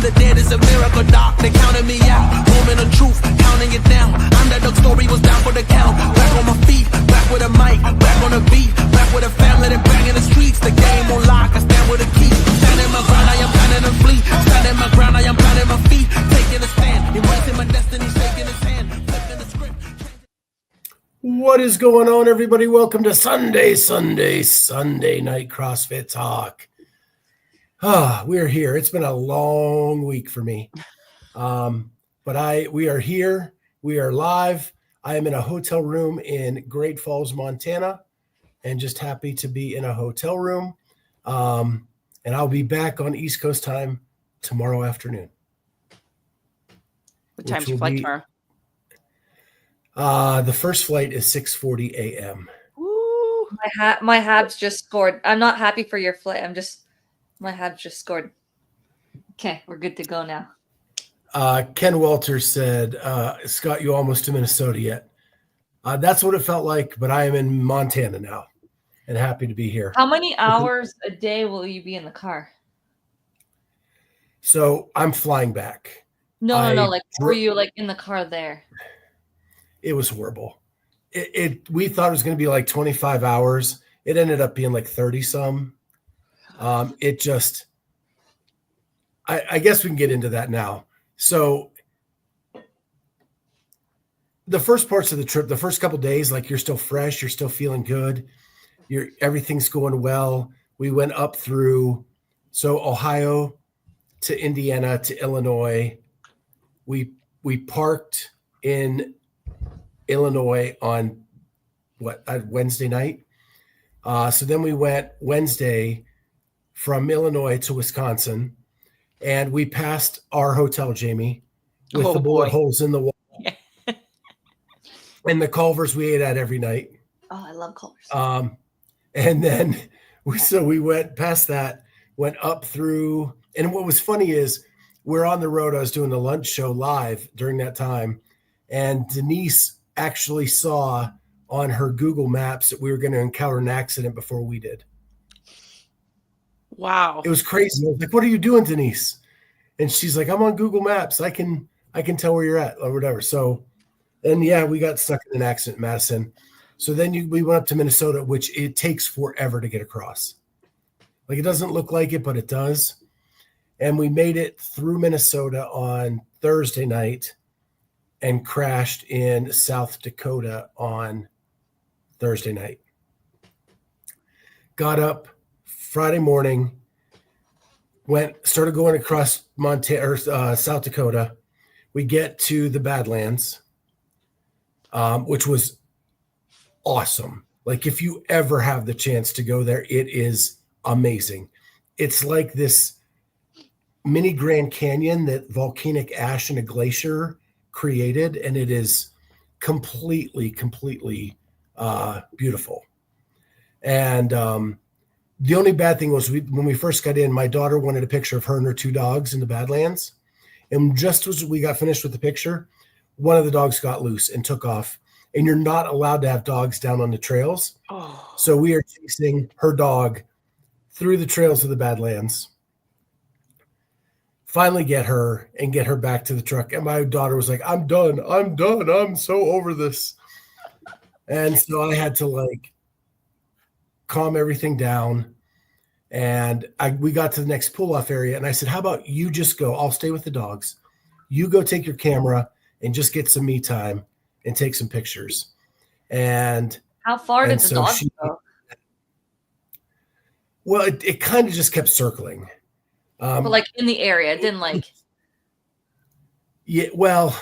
the dead is a miracle, doc. They counted me out. Moment of truth, counting it down. Underdog story was down for the count. Back on my feet, back with a mic, back on the beat, back with a family that bang in the streets. The game on lock, I stand with a key. Standing my ground, I am planning to flee. Standing my ground, I am planting my feet. Taking a stand, embracing my destiny, shaking his hand, flipping the script. What is going on, everybody? Welcome to Sunday Night CrossFit Talk. We're here. It's been a long week for me. But we are here. We are live. I am in a hotel room in Great Falls, Montana, and just happy to be in a hotel room. And I'll be back on East Coast time tomorrow afternoon. What time's your flight tomorrow? The first flight is 6:40 a.m. Woo. My Habs just scored. I'm not happy for your flight. My Habs just scored. Okay, we're good to go now. Ken Walters said, Scott, you almost to Minnesota yet? That's what it felt like, but I am in Montana now and happy to be here. How many hours a day will you be in the car? So I'm flying back. No. Like, were you like in the car there? It was horrible. We thought it was going to be like 25 hours. It ended up being like 30 some. I guess we can get into that now. So the first parts of the trip, the first couple of days, like you're still fresh, you're still feeling good. Everything's going well. We went up through, Ohio to Indiana to Illinois. We parked in Illinois on Wednesday night. So then we went Wednesday from Illinois to Wisconsin, and we passed our hotel, Jamie, with the bullet holes in the wall. And the Culvers we ate at every night. Oh, I love Culvers. And then we went past that, went up through, and what was funny is we're on the road. I was doing the lunch show live during that time, and Denise actually saw on her Google Maps that we were going to encounter an accident before we did. Wow. It was crazy. I was like, what are you doing, Denise? And she's like, I'm on Google Maps. I can tell where you're at or whatever. So, and yeah, we got stuck in an accident in Madison. So then we went up to Minnesota, which it takes forever to get across. Like, it doesn't look like it, but it does. And we made it through Minnesota on Thursday night and crashed in South Dakota on Thursday night. Got up Friday morning, started going across Montana or South Dakota. We get to the Badlands, which was awesome. Like, if you ever have the chance to go there, it is amazing. It's like this mini Grand Canyon that volcanic ash and a glacier created, and it is completely beautiful. And the only bad thing was when we first got in, my daughter wanted a picture of her and her two dogs in the Badlands. And just as we got finished with the picture, one of the dogs got loose and took off. And you're not allowed to have dogs down on the trails. Oh. So we are chasing her dog through the trails of the Badlands. Finally get her back to the truck. And my daughter was like, I'm done. I'm so over this. And so I had to calm everything down. And we got to the next pull-off area. And I said, how about you just go? I'll stay with the dogs. You go take your camera and just get some me time and take some pictures. And how far did the dog go? Well, it kind of just kept circling. But in the area, it didn't Yeah, well,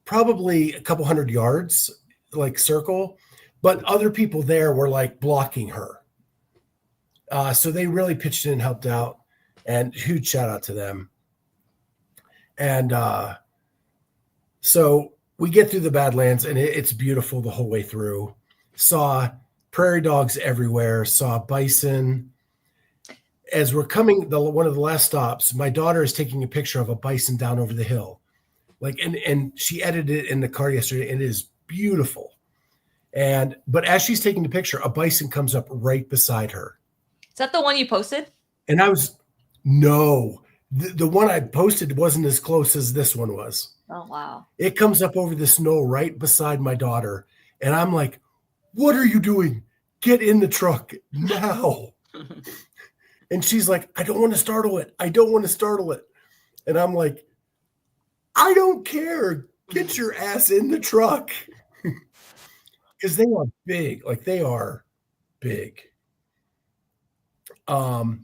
probably a couple hundred yards, circle. But other people there were blocking her. So they really pitched in and helped out, and huge shout out to them. And so we get through the Badlands, and it's beautiful the whole way through. Saw prairie dogs everywhere, saw bison. As we're coming, one of the last stops, my daughter is taking a picture of a bison down over the hill. And she edited it in the car yesterday, and it is beautiful. But as she's taking the picture, a bison comes up right beside her. Is that the one you posted? And no, The one I posted wasn't as close as this one was. Oh, wow. It comes up over the snow right beside my daughter. And I'm like, what are you doing? Get in the truck now. And she's like, I don't want to startle it. I don't want to startle it. And I'm like, I don't care. Get your ass in the truck. Because they are big. Like, they are big. And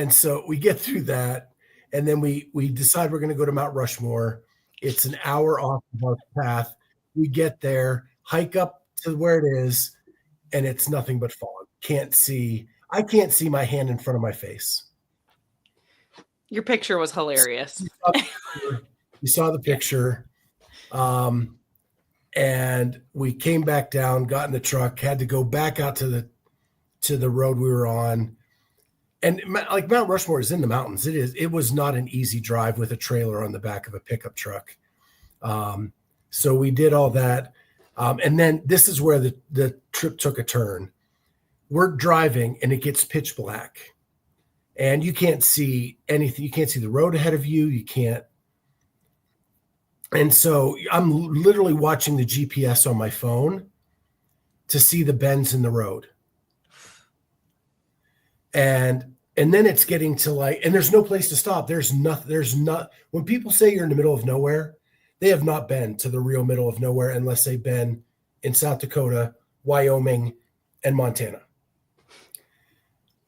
so we get through that. And then we decide we're going to go to Mount Rushmore. It's an hour off of our path. We get there, hike up to where it is, and it's nothing but fog. I can't see my hand in front of my face. Your picture was hilarious. You saw the picture. And we came back down, got in the truck, had to go back out to the road we were on. And like Mount Rushmore is in the mountains. It was not an easy drive with a trailer on the back of a pickup truck. So we did all that. And then this is where the trip took a turn. We're driving and it gets pitch black and you can't see anything. You can't see the road ahead of you. You can't. And so I'm literally watching the GPS on my phone to see the bends in the road. And then it's getting to like, and there's no place to stop. There's not, when people say you're in the middle of nowhere, they have not been to the real middle of nowhere unless they've been in South Dakota, Wyoming, and Montana.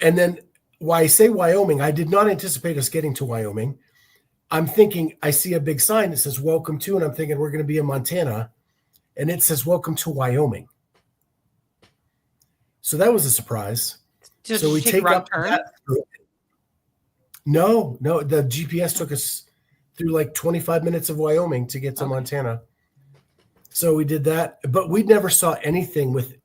And then why I say Wyoming, I did not anticipate us getting to Wyoming. I'm thinking, I see a big sign that says welcome to, and I'm thinking we're going to be in Montana. And it says welcome to Wyoming. So that was a surprise. So we take up turn? No, the GPS took us through like 25 minutes of Wyoming to get to Montana. So we did that, but we never saw anything with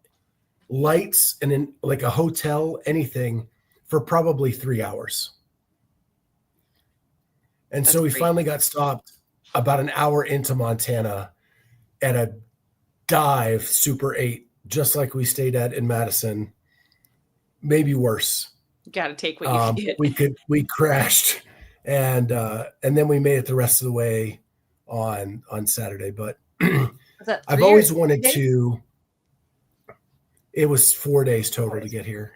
lights and in like a hotel, anything for probably 3 hours. And so we finally got stopped about an hour into Montana at a dive Super 8, just like we stayed at in Madison. Maybe worse. Got to take what you get. We crashed and then we made it the rest of the way on Saturday. But I've always wanted to. It was 4 days total to get here.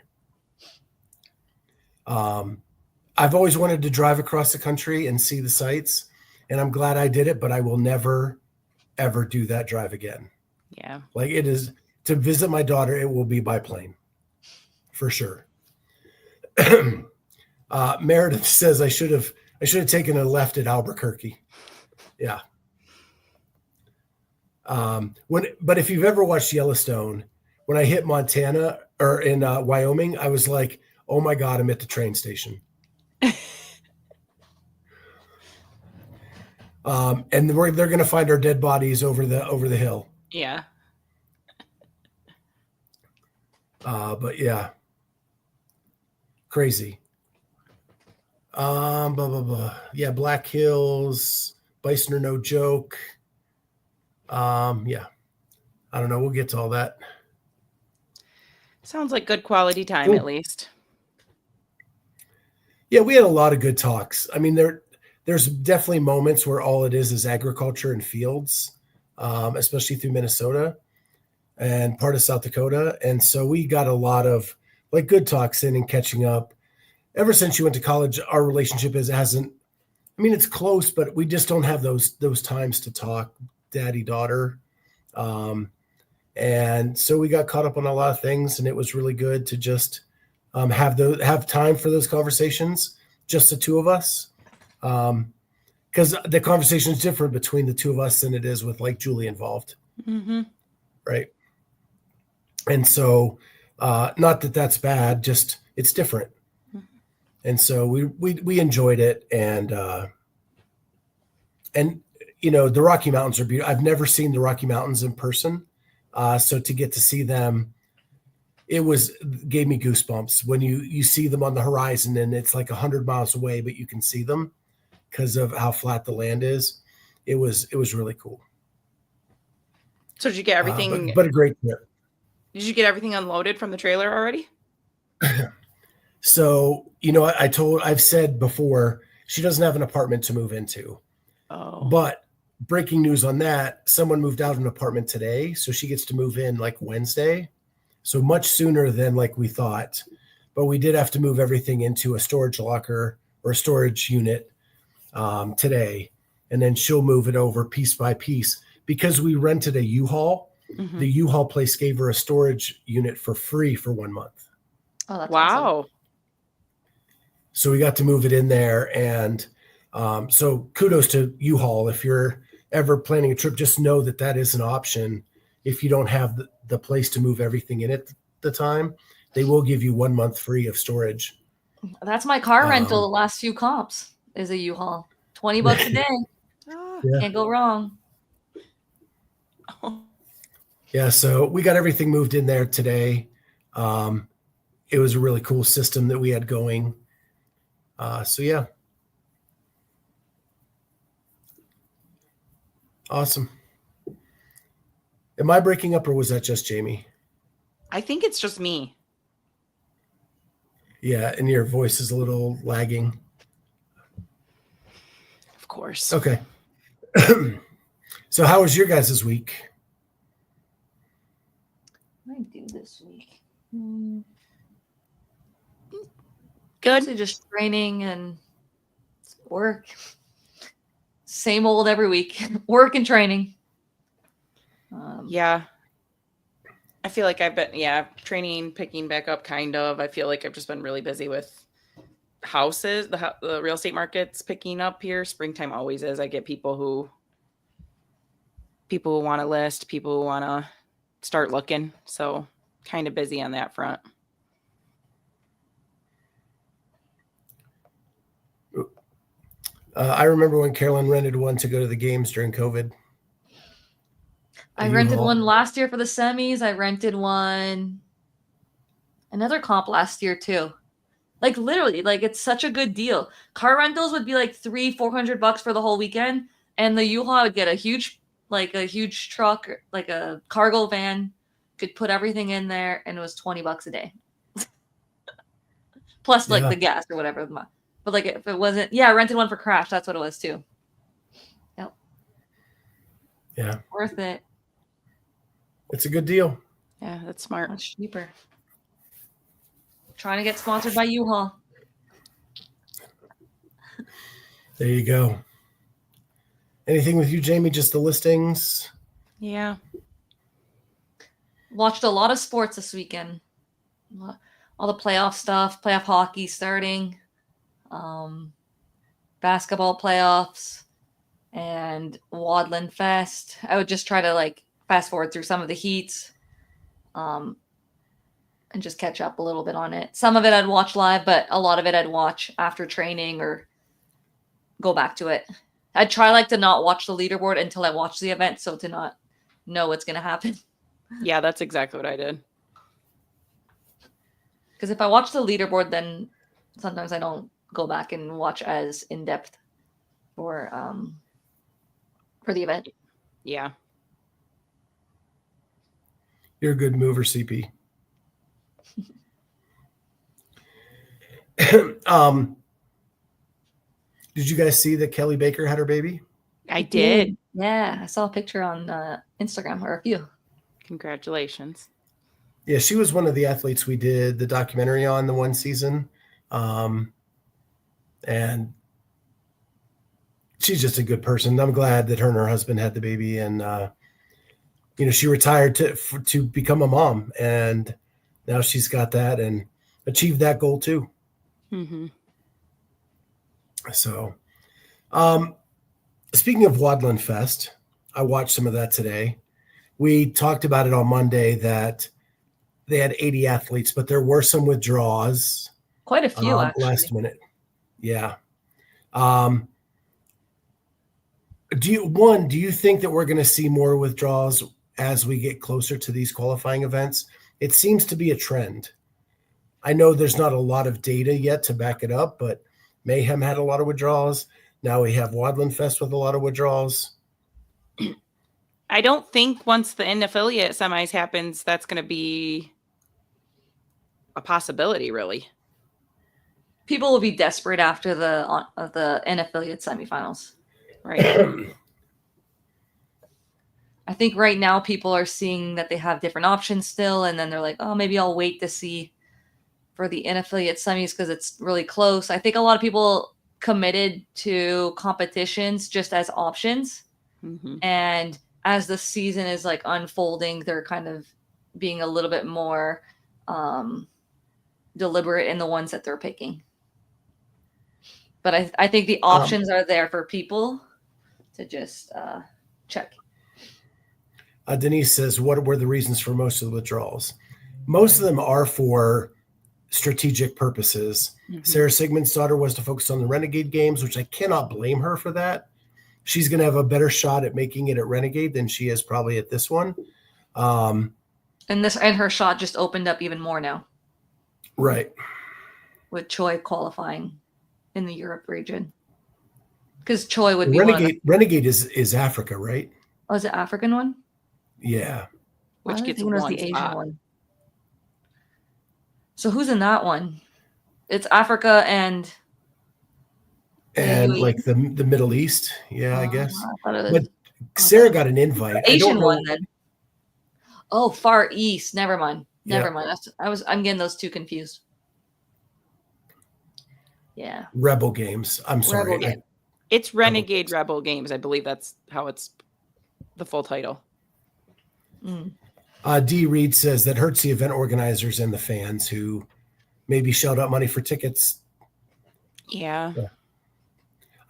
I've always wanted to drive across the country and see the sights, and I'm glad I did it. But I will never, ever do that drive again. Yeah, like it is to visit my daughter. It will be by plane. For sure. Meredith says I should have taken a left at Albuquerque. Yeah. But if you've ever watched Yellowstone, when I hit Montana or in Wyoming, I was like, oh my God, I'm at the train station. And they're going to find our dead bodies over the hill. Yeah. But yeah. Crazy. Blah, blah, blah. Yeah, Black Hills, Bison are no joke. Yeah. I don't know. We'll get to all that. Sounds like good quality time, at least. Yeah, we had a lot of good talks. I mean, there's definitely moments where all it is agriculture and fields, especially through Minnesota and part of South Dakota. And so we got a lot of like good talks in and catching up. Ever since you went to college, our relationship it's close, but we just don't have those times to talk, daddy-daughter. And so we got caught up on a lot of things, and it was really good to just have time for those conversations, just the two of us. Because the conversation is different between the two of us than it is with like Julie involved. Mm-hmm. Right. And so, not that that's bad, just it's different. And so we enjoyed it. And you know, the Rocky Mountains are beautiful. I've never seen the Rocky Mountains in person. So to get to see them, gave me goosebumps when you see them on the horizon and it's like 100 miles away, but you can see them because of how flat the land is. It was really cool. So did you get everything? But a great trip. Did you get everything unloaded from the trailer already? So, you know, I've said before, she doesn't have an apartment to move into. Oh. But breaking news on that, someone moved out of an apartment today, so she gets to move in like Wednesday. So much sooner than like we thought. But we did have to move everything into a storage locker or a storage unit today. And then she'll move it over piece by piece. Because we rented a U-Haul, the U-Haul place gave her a storage unit for free for 1 month. Oh, that's Wow. awesome. So we got to move it in there. And so kudos to U-Haul. If you're ever planning a trip, just know that that is an option. If you don't have the place to move everything in at the time, they will give you 1 month free of storage. That's my car rental. The last few comps is a U-Haul. $20 a day. Yeah. Can't go wrong. Yeah, so we got everything moved in there today. It was a really cool system that we had going. So yeah. Awesome. Am I breaking up or was that just Jamie? I think it's just me. Yeah, and your voice is a little lagging. Of course. Okay. So how was your guys' week? What did I do this week? Good. Mostly just training and work. Same old every week. Work and training. Yeah. I feel like I've been, training, picking back up kind of. I feel like I've just been really busy with houses, the real estate market's picking up here. Springtime always is. I get people who want to list, people who want to start looking. So kind of busy on that front. I remember when Carolyne rented one to go to the games during COVID. I rented one last year for the semis. I rented one, another comp last year too. Like literally, like it's such a good deal. Car rentals would be like $300-400 for the whole weekend, and the U-Haul would get a huge truck, like a cargo van, could put everything in there, and it was $20 a day, plus like the gas or whatever. But like if it wasn't, I rented one for Crash. That's what it was too. Yep. Yeah. Worth it. It's a good deal. Yeah, that's smart. Much cheaper. Trying to get sponsored by U-Haul. There you go. Anything with you, Jamie? Just the listings? Yeah. Watched a lot of sports this weekend. All the playoff stuff, playoff hockey starting, basketball playoffs, and WODland Fest. I would just try to like fast forward through some of the heats, and just catch up a little bit on it. Some of it I'd watch live, but a lot of it I'd watch after training or go back to it. I'd try like to not watch the leaderboard until I watch the event, so to not know what's going to happen. Yeah, that's exactly what I did. Because if I watch the leaderboard, then sometimes I don't go back and watch as in depth for the event. Yeah. You're a good mover, CP. Did you guys see that Kelly Baker had her baby? I did. Yeah, I saw a picture on Instagram, or a few. Congratulations. Yeah, she was one of the athletes we did the documentary on the one season. And she's just a good person. I'm glad that her and her husband had the baby, and she retired to become a mom, and now she's got that and achieved that goal too. Mm-hmm. So, speaking of WODland Fest, I watched some of that today. We talked about it on Monday that they had 80 athletes, but there were some withdrawals. Quite a few, actually. Last minute. Yeah. Do you think that we're going to see more withdrawals as we get closer to these qualifying events? It seems to be a trend. I know there's not a lot of data yet to back it up, but Mayhem had a lot of withdrawals. Now we have WODland Fest with a lot of withdrawals. I don't think once the in-affiliate semis happens, that's going to be a possibility, really. People will be desperate after the in-affiliate semifinals. Right. I think right now people are seeing that they have different options still, and then they're like, oh, maybe I'll wait to see for the in-affiliate semis because it's really close. I think a lot of people committed to competitions just as options. Mm-hmm. And as the season is like unfolding, they're kind of being a little bit more deliberate in the ones that they're picking. But I think the options are there for people to just check. Denise says, what were the reasons for most of the withdrawals? Most of them are for strategic purposes. Mm-hmm. Sarah Sigmund's daughter was to focus on the Renegade Games, which I cannot blame her for that. She's going to have a better shot at making it at Renegade than she is probably at this one. And her shot just opened up even more now. Right. With Choi qualifying in the Europe region. Because Choi would be Renegade is Africa, right? Oh, is it African one? Yeah. Which gets one one the Asian spot. one. So who's in that one? It's Africa and like the Middle East. Yeah, I guess. But Sarah got an invite. The Asian one then. Oh, Far East. Never mind. Yeah. I'm getting those two confused. Yeah. Rebel Games. I'm sorry. It's Renegade Rebel Games. I believe that's how it's the full title. D. Reed says that hurts the event organizers and the fans who maybe shelled out money for tickets. Yeah.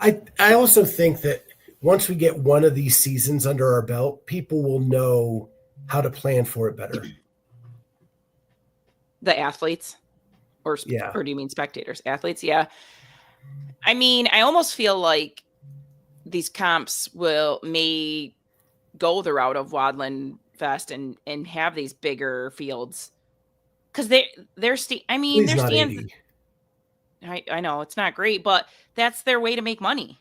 I also think that once we get one of these seasons under our belt, people will know how to plan for it better. The athletes? Or do you mean spectators? Athletes? Yeah. I mean, I almost feel like these comps may go the route of WODland Fest and have these bigger fields. Because their stands. I know it's not great, but that's their way to make money.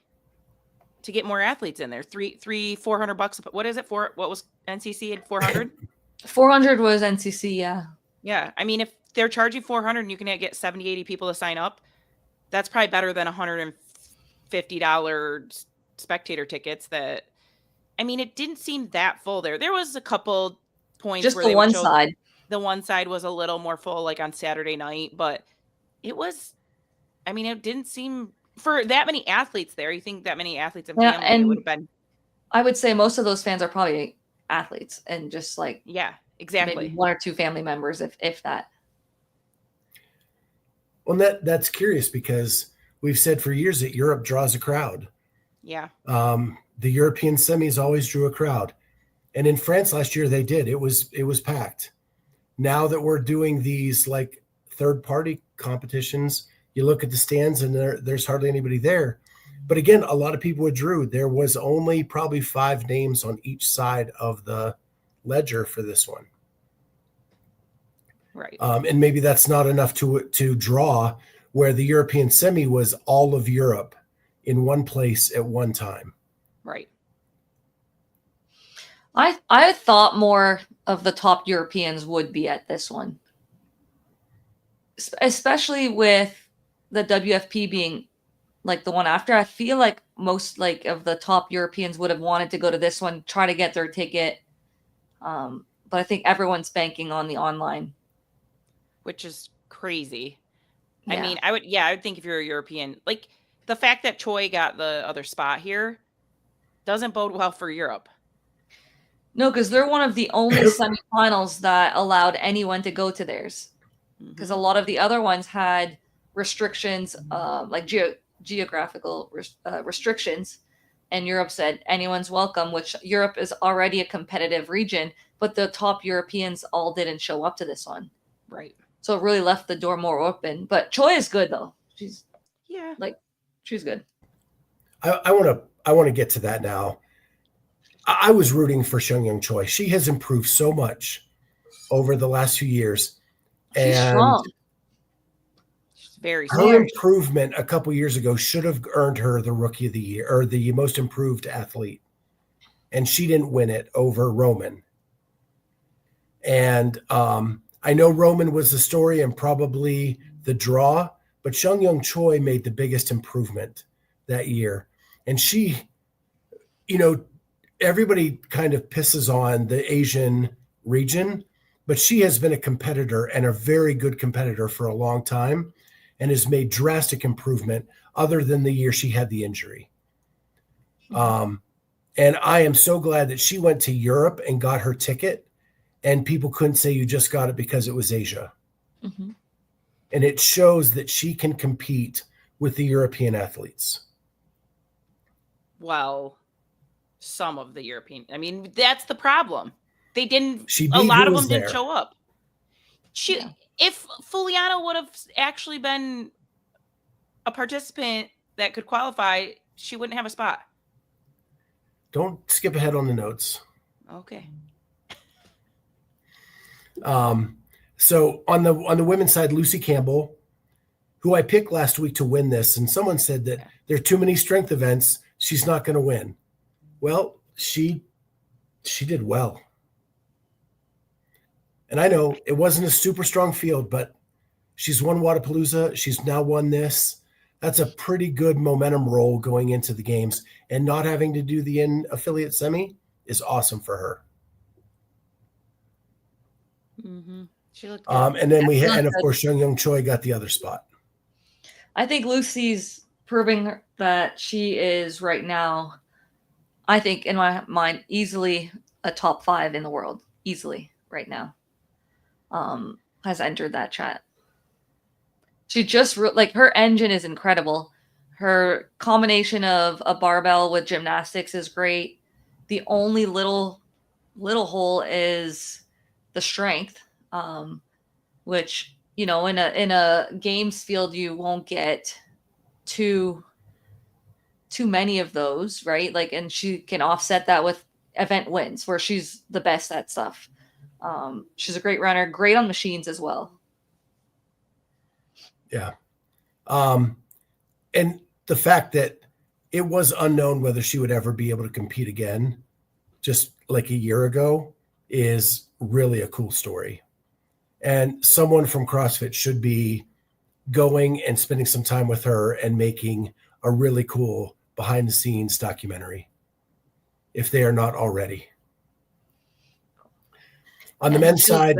To get more athletes in there. $400. What is it for? What was NCC at 400? 400 was NCC, yeah. Yeah. I mean, if they're charging 400 and you can get 70, 80 people to sign up, that's probably better than $150 spectator tickets that, I mean, it didn't seem that full there. There was a couple points just where the one side. The one side was a little more full, like on Saturday night, but it was, I mean, it didn't seem for that many athletes there. You think that many athletes and family and would have been. I would say most of those fans are probably athletes and just like, yeah, exactly. Maybe one or two family members, if that. Well, that's curious because we've said for years that Europe draws a crowd. Yeah. The European semis always drew a crowd. And in France last year, they did. It was packed. Now that we're doing these like third-party competitions, you look at the stands and there's hardly anybody there. But again, a lot of people withdrew. There was only probably 5 names on each side of the ledger for this one. Right. And maybe that's not enough to draw, where the European semi was all of Europe in one place at one time. Right. I thought more of the top Europeans would be at this one, especially with the WFP being like the one after. I feel like most like of the top Europeans would have wanted to go to this one, try to get their ticket. But I think everyone's banking on the online, which is crazy. Yeah. I mean, I would think if you're a European, like the fact that Choi got the other spot here doesn't bode well for Europe. No, because they're one of the only semifinals that allowed anyone to go to theirs. Because a lot of the other ones had restrictions, like geographical restrictions. And Europe said anyone's welcome, which Europe is already a competitive region, but the top Europeans all didn't show up to this one. Right. So it really left the door more open. But Choi is good though. She's good. I want to get to that now. I was rooting for Seung-Young Choi. She has improved so much over the last few years. She's strong. She's very her strong. Improvement a couple years ago should have earned her the Rookie of the Year or the most improved athlete. And she didn't win it over Roman. And I know Roman was the story and probably the draw, but Seung Young Choi made the biggest improvement that year. And she, everybody kind of pisses on the Asian region, but she has been a competitor and a very good competitor for a long time and has made drastic improvement other than the year she had the injury. And I am so glad that she went to Europe and got her ticket, and people couldn't say you just got it because it was Asia. Mm-hmm. And it shows that she can compete with the European athletes. Well, some of the European, I mean, that's the problem. They didn't, She a beat lot who of was them didn't there. show up. If Fuliano would have actually been a participant that could qualify, she wouldn't have a spot. Don't skip ahead on the notes. Okay. So on the women's side, Lucy Campbell, who I picked last week to win this, and someone said that there are too many strength events, she's not going to win. Well, she did well. And I know it wasn't a super strong field, but she's won Wadapalooza. She's now won this. That's a pretty good momentum roll going into the games, and not having to do the affiliate semi is awesome for her. Mm-hmm. She looked good. And then and of course, Seung Young Choi got the other spot. I think Lucy's proving that she is right now, I think in my mind, easily a top 5 in the world. Easily right now. Has entered that chat. She just her engine is incredible. Her combination of a barbell with gymnastics is great. The only little hole is the strength, which in a games field you won't get too many of those, right? And she can offset that with event wins where she's the best at stuff. She's a great runner, great on machines as well. Yeah. And the fact that it was unknown whether she would ever be able to compete again, just like a year ago, is really a cool story. And someone from CrossFit should be going and spending some time with her and making a really cool behind the scenes documentary, if they are not already. On the men's side,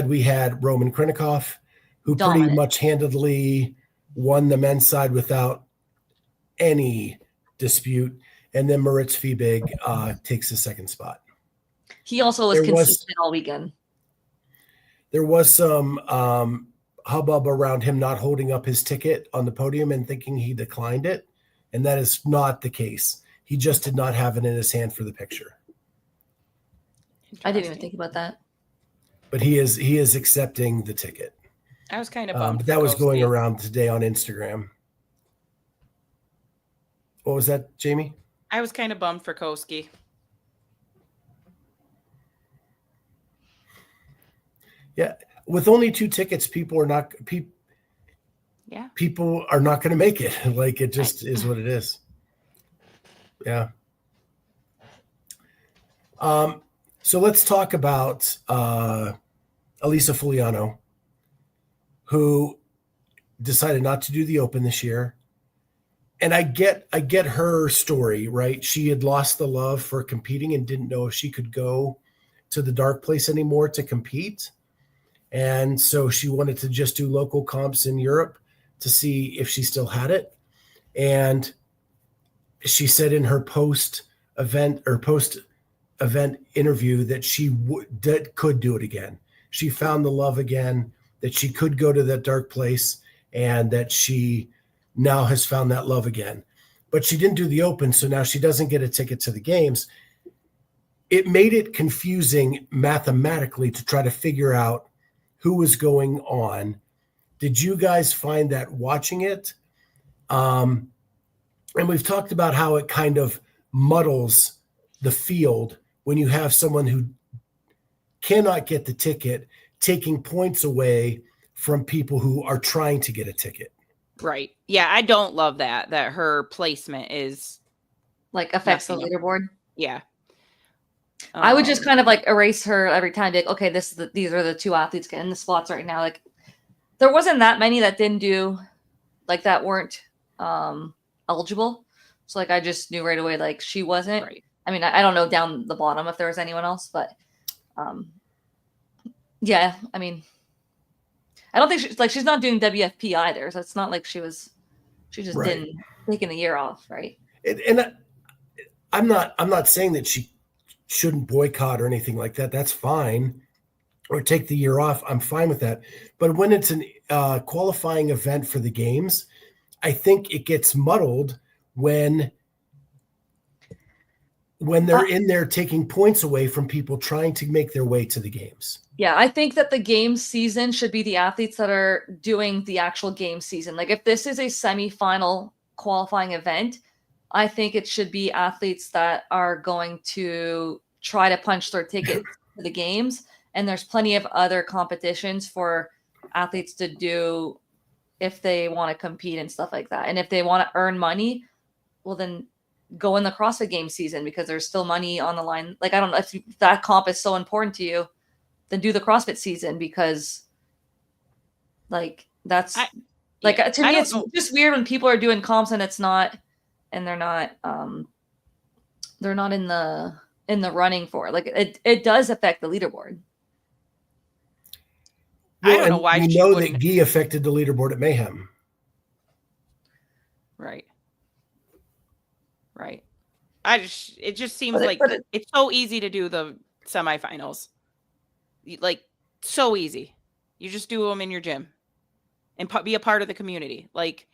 we had Roman Krennikov, who pretty much handedly won the men's side without any dispute. And then Moritz Fiebig takes the second spot. He also was consistent all weekend. There was some hubbub around him not holding up his ticket on the podium and thinking he declined it. And that is not the case. He just did not have it in his hand for the picture. I didn't even think about that. But he is accepting the ticket. I was kind of bummed. But that was going around today on Instagram. What was that, Jamie? I was kind of bummed for Koski. Yeah, with only 2 tickets, people are not going to make it. It just is what it is. Yeah. So let's talk about Elisa Fuliano, who decided not to do the Open this year. And I get her story, right? She had lost the love for competing and didn't know if she could go to the dark place anymore to compete. And so she wanted to just do local comps in Europe to see if she still had it. And she said in her post-event interview that she could do it again. She found the love again, that she could go to that dark place, and that she now has found that love again. But she didn't do the Open, so now she doesn't get a ticket to the games. It made it confusing mathematically to try to figure out who was going on. Did you guys find that watching it? And we've talked about how it kind of muddles the field when you have someone who cannot get the ticket taking points away from people who are trying to get a ticket. Right. Yeah, I don't love that her placement is affects the leaderboard. Yeah. I would just kind of erase her every time. Like, okay, these are the 2 athletes getting the spots right now. there wasn't that many that didn't do, like, that weren't eligible. So, like, I just knew right away, like, she wasn't. Right. I mean, I don't know down the bottom if there was anyone else, but yeah, I mean, I don't think she's not doing WFP either. So it's not like she just didn't taking the year off, right? And I'm not saying that she shouldn't boycott or anything like that. That's fine. Or take the year off. I'm fine with that. But when it's an qualifying event for the games, I think it gets muddled when they're in there taking points away from people trying to make their way to the games. Yeah, I think that the games season should be the athletes that are doing the actual game season. Like, if this is a semifinal qualifying event, I think it should be athletes that are going to try to punch their ticket to the games. And there's plenty of other competitions for athletes to do if they want to compete and stuff like that. And if they want to earn money, well, then go in the CrossFit Games season, because there's still money on the line. Like, I don't know if that comp is so important to you, then do the CrossFit season, because like that's to me, it's just weird when people are doing comps and it's not, and they're not in the running for it. Like, it does affect the leaderboard. I don't know why we know that Guy affected the leaderboard at Mayhem. Right. It just seems like it's so easy to do the semifinals. Like, so easy. You just do them in your gym and be a part of the community. Like,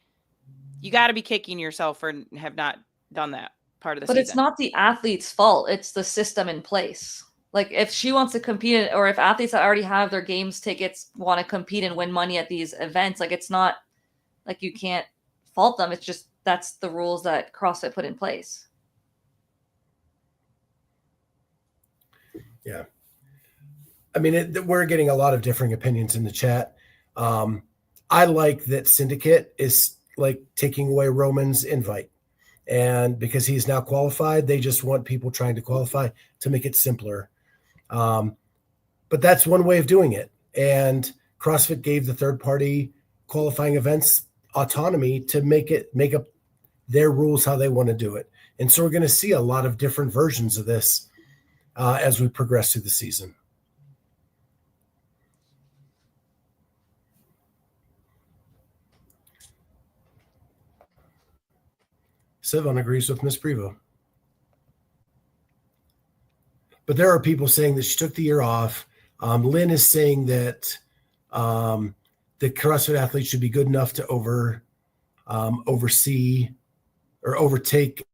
you got to be kicking yourself for have not done that part of the season. But it's not the athlete's fault. It's the system in place. Like, if she wants to compete, or if athletes that already have their games tickets want to compete and win money at these events, like, it's not like you can't fault them. It's just that's the rules that CrossFit put in place. Yeah. I mean, we're getting a lot of differing opinions in the chat. I like that Syndicate is like taking away Roman's invite. And because he's now qualified, they just want people trying to qualify to make it simpler. But that's one way of doing it. And CrossFit gave the third-party qualifying events autonomy to make up their rules how they want to do it. And so we're going to see a lot of different versions of this as we progress through the season. Sivan agrees with Ms. Prevost. But there are people saying that she took the year off. Lynn is saying that the CrossFit athletes should be good enough to oversee or overtake.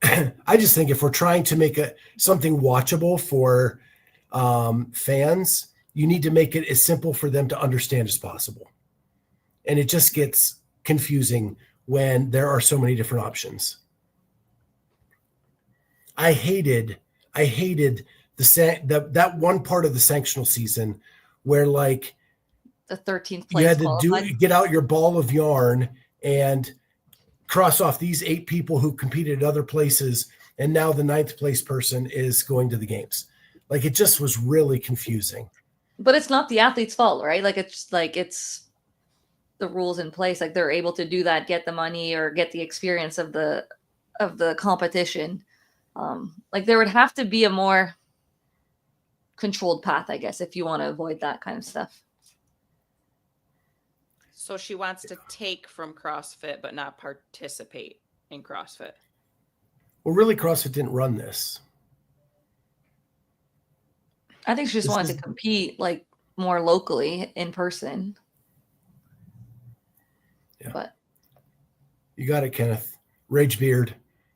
I just think if we're trying to make something watchable for fans, you need to make it as simple for them to understand as possible. And it just gets confusing when there are so many different options. I hated that one part of the sanctional season where, like, the 13th place you had to get out your ball of yarn and cross off these 8 people who competed at other places, and now the 9th place person is going to the games. Like, it just was really confusing. But it's not the athlete's fault, right? Like, it's the rules in place. Like, they're able to do that, get the money or get the experience of the competition. Like, there would have to be a more controlled path, I guess, if you want to avoid that kind of stuff. So she wants to take from CrossFit, but not participate in CrossFit. Well, really, CrossFit didn't run this. I think she just wanted to compete, like, more locally in person. Yeah. But you got it, Kenneth. Rage beard.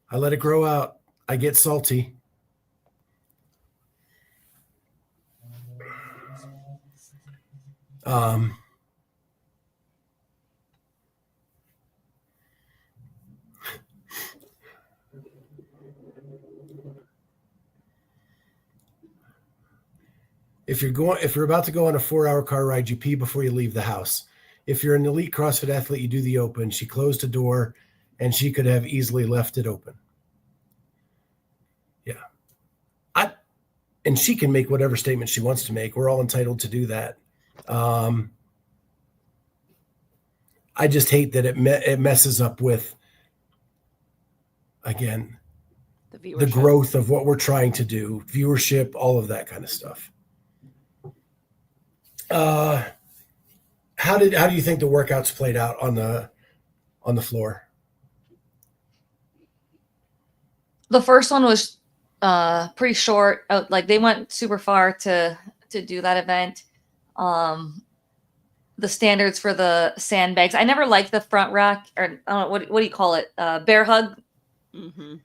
I let it grow out. I get salty. If you're about to go on a 4-hour car ride, you pee before you leave the house. If you're an elite CrossFit athlete, you do the open. She closed a door, and she could have easily left it open. Yeah. and she can make whatever statement she wants to make. We're all entitled to do that. I just hate that it messes up with, again, the growth of what we're trying to do, viewership, all of that kind of stuff. How do you think the workouts played out on the floor? The first one was pretty short. Like they went super far to do that event. The standards for the sandbags. I never liked the front rack, or I don't know, what do you call it? Bear hug. Mm-hmm.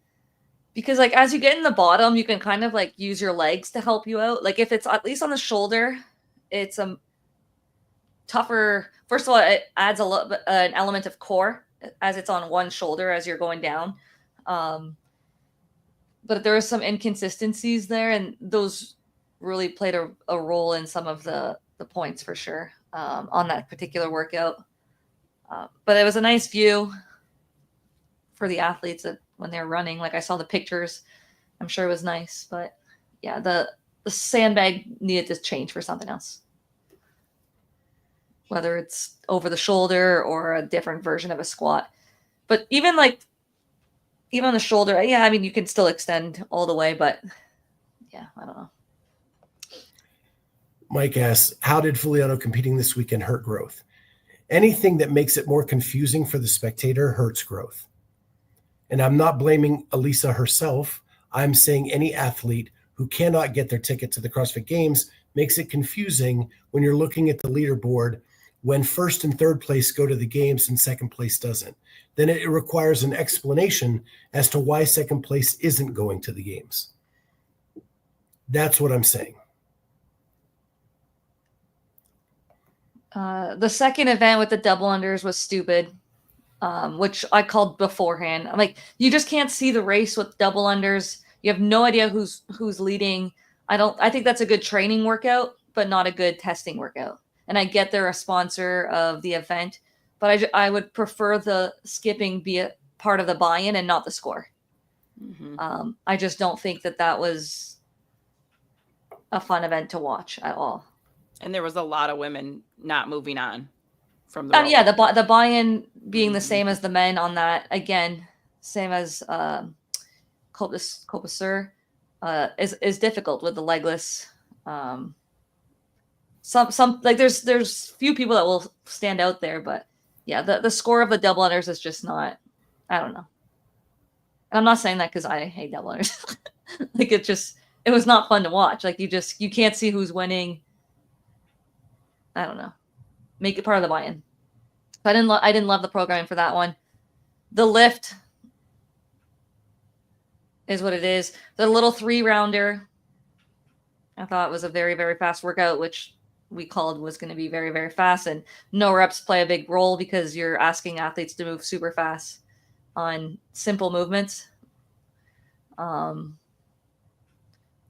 Because like as you get in the bottom, you can kind of like use your legs to help you out. Like if it's at least on the shoulder, it's tougher. First of all, it adds an element of core as it's on one shoulder as you're going down. But there are some inconsistencies there, and those really played a role in some of the points for sure on that particular workout. But it was a nice view for the athletes when they're running. Like I saw the pictures, I'm sure it was nice. But yeah, the sandbag needed to change for something else, whether it's over the shoulder or a different version of a squat. But even on the shoulder, yeah, I mean, you can still extend all the way, but yeah, I don't know. Mike asks, how did Fuliano competing this weekend hurt growth? Anything that makes it more confusing for the spectator hurts growth. And I'm not blaming Elisa herself. I'm saying any athlete who cannot get their ticket to the CrossFit Games makes it confusing when you're looking at the leaderboard when first and third place go to the games and second place doesn't. Then it requires an explanation as to why second place isn't going to the games. That's what I'm saying. The second event with the double unders was stupid, which I called beforehand. I'm like, you just can't see the race with double unders. You have no idea who's leading. I think that's a good training workout, but not a good testing workout. And I get they're a sponsor of the event, but I would prefer the skipping be a part of the buy-in and not the score. Mm-hmm. I just don't think that was a fun event to watch at all. And there was a lot of women not moving on from the yeah, the buy-in being the same as the men on that. Again, same as Copasseur is difficult with the legless. Some like there's few people that will stand out there, but yeah, the score of the double unders is just not. I don't know. And I'm not saying that because I hate double unders. Like it was not fun to watch. Like you can't see who's winning. I don't know. Make it part of the buy-in. So I didn't love the programming for that one. The lift is what it is. The little 3-rounder, I thought was a very, very fast workout, which we called was going to be very, very fast. And no reps play a big role because you're asking athletes to move super fast on simple movements.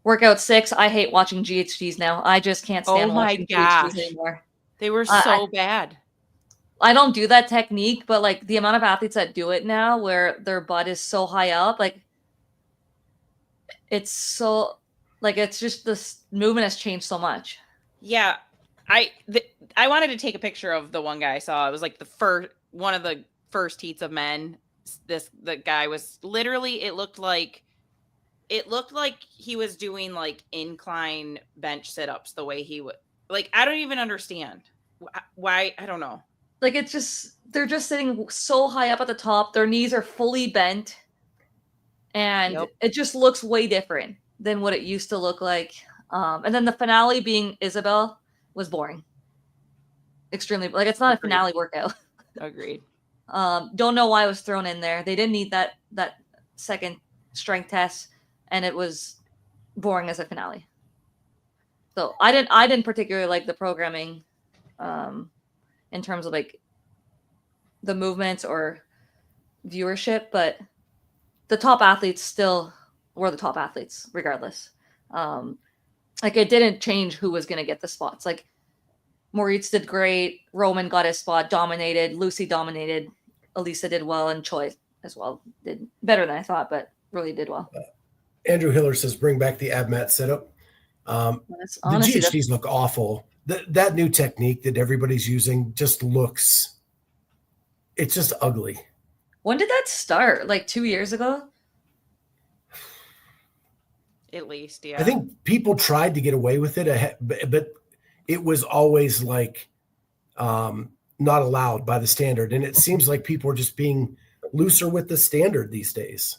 Workout 6, I hate watching GHGs now. I just can't stand watching GHGs anymore. They were so bad. I don't do that technique, but like the amount of athletes that do it now where their butt is so high up, like it's so like it's just this movement has changed so much. Yeah. I wanted to take a picture of the one guy I saw. It was like one of the first heats of men. The guy was literally, it looked like he was doing like incline bench sit-ups the way he would. Like, I don't even understand why. I don't know. Like, they're just sitting so high up at the top. Their knees are fully bent. And It just looks way different than what it used to look like. And then the finale being Isabel was boring. Extremely. Like, it's not a finale workout. Agreed. Don't know why it was thrown in there. They didn't need that second strength test. And it was boring as a finale. So I didn't particularly like the programming in terms of like the movements or viewership, but the top athletes still were the top athletes regardless. Like it didn't change who was going to get the spots. Like Moritz did great. Roman got his spot, dominated. Lucy dominated. Elisa did well, and Choi as well did better than I thought, but really did well. Andrew Hiller says, bring back the ab mat setup. That's The honestly GHDs look awful. That new technique that everybody's using just looks, it's just ugly. When did that start? Like 2 years ago? At least, yeah. I think people tried to get away with it, but it was always like not allowed by the standard. And it seems like people are just being looser with the standard these days.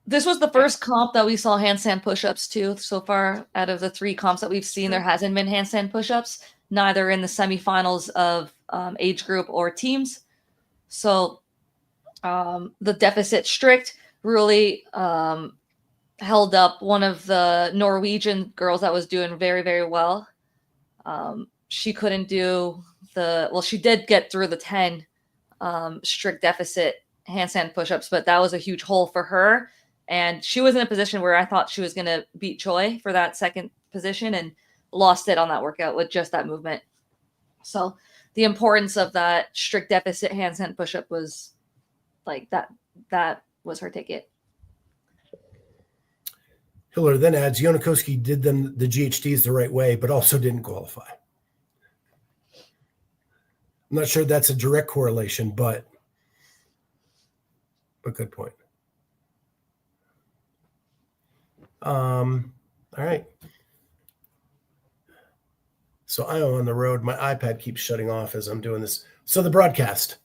This was the first comp that we saw handstand push-ups too. So far, out of the 3 comps that we've seen, there hasn't been handstand push-ups, neither in the semifinals of age group or teams. So the deficit strict really held up one of the Norwegian girls that was doing very, very well. She couldn't do she did get through the 10 strict deficit handstand push-ups, but that was a huge hole for her. And she was in a position where I thought she was going to beat Choi for that second position and lost it on that workout with just that movement. So the importance of that strict deficit handstand push-up was like that was her ticket. Hiller then adds, Yonakoski did the GHDs the right way, but also didn't qualify. I'm not sure that's a direct correlation, but a good point. All right. So I am on the road. My iPad keeps shutting off as I'm doing this. So the broadcast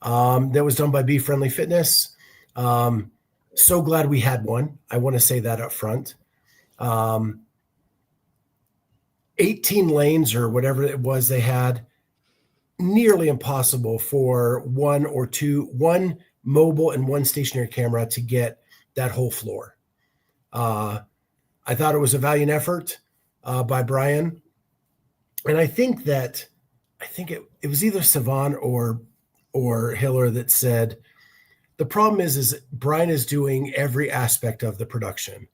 that was done by Be Friendly Fitness. So glad we had one. I want to say that up front. 18 lanes or whatever it was they had. Nearly impossible for one mobile and one stationary camera to get that whole floor. I thought it was a valiant effort by Brian. And I think it was either Savan or Hiller that said, the problem is Brian is doing every aspect of the production.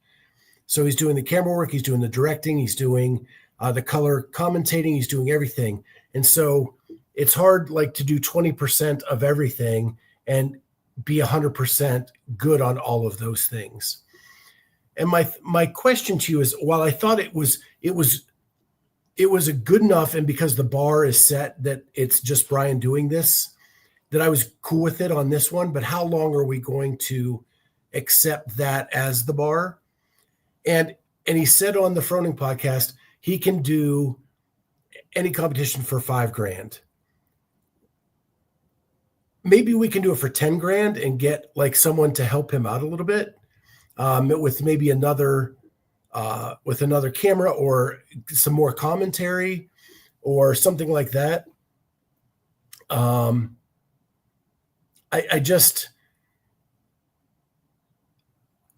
So he's doing the camera work, he's doing the directing, he's doing the color commentating, he's doing everything. And so it's hard to do 20% of everything and be 100% good on all of those things. And my question to you is, while I thought it was a good enough, and because the bar is set that it's just Brian doing this, that I was cool with it on this one, but how long are we going to accept that as the bar? And he said on the Froning podcast, he can do any competition for $5,000. Maybe we can do it for $10,000 and get someone to help him out a little bit. With maybe another camera or some more commentary or something like that. I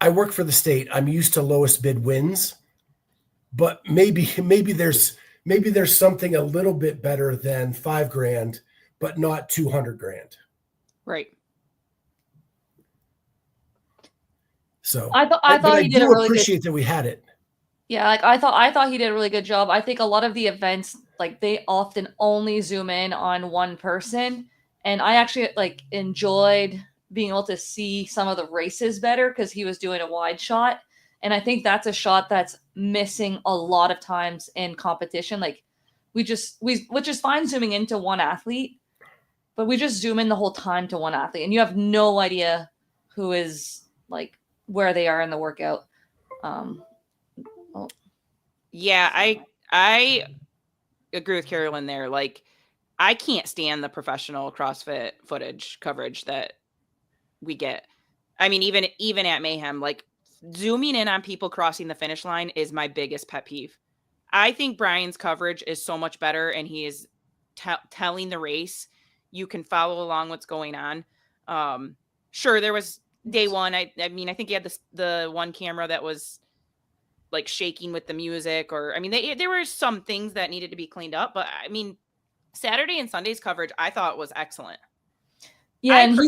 work for the state. I'm used to lowest bid wins, but maybe there's something a little bit better than $5,000, but not $200,000. Right. So I thought he did a really appreciate that we had it. Yeah, I thought he did a really good job. I think a lot of the events, they often only zoom in on one person, and I actually enjoyed being able to see some of the races better because he was doing a wide shot, and I think that's a shot that's missing a lot of times in competition. Which is fine zooming into one athlete, but we just zoom in the whole time to one athlete, and you have no idea who is where they are in the workout. Yeah, I agree with Carolyne there. I can't stand the professional CrossFit footage coverage that we get. I mean, even at Mayhem, zooming in on people crossing the finish line is my biggest pet peeve. I think Brian's coverage is so much better, and he is telling the race. You can follow along what's going on. Sure, there was day one. I mean, I think he had the one camera that was shaking with the music, or I mean, there were some things that needed to be cleaned up, but I mean, Saturday and Sunday's coverage I thought was excellent. Yeah, and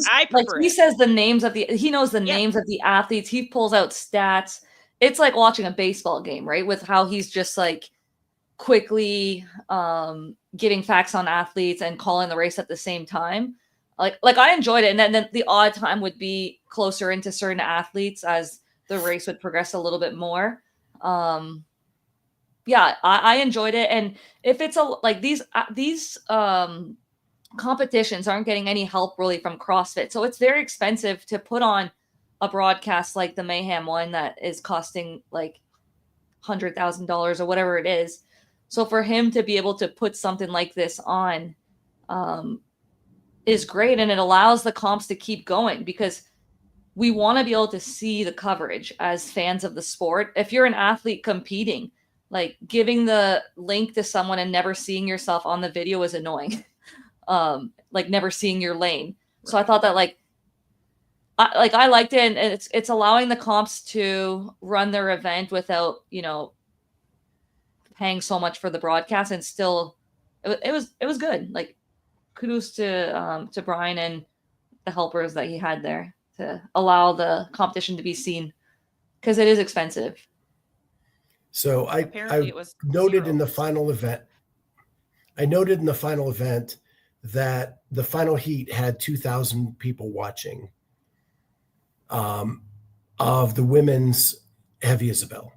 he says the names of he knows the names of the athletes. He pulls out stats. It's like watching a baseball game, right? With how he's just quickly getting facts on athletes and calling the race at the same time. I enjoyed it. And then the odd time would be closer into certain athletes as the race would progress a little bit more. Yeah, I enjoyed it. And if it's like these competitions aren't getting any help really from CrossFit. So it's very expensive to put on a broadcast like the Mayhem one that is costing like $100,000 or whatever it is. So for him to be able to put something like this on is great. And it allows the comps to keep going because we want to be able to see the coverage as fans of the sport. If you're an athlete competing, like giving the link to someone and never seeing yourself on the video is annoying. Like never seeing your lane. So I thought that I liked it, and it's allowing the comps to run their event without, paying so much for the broadcast, and still it was good. Like kudos to Brian and the helpers that he had there to allow the competition to be seen, because it is expensive. So I noted in the final event, that the final heat had 2,000 people watching of the women's Heavy Isabel.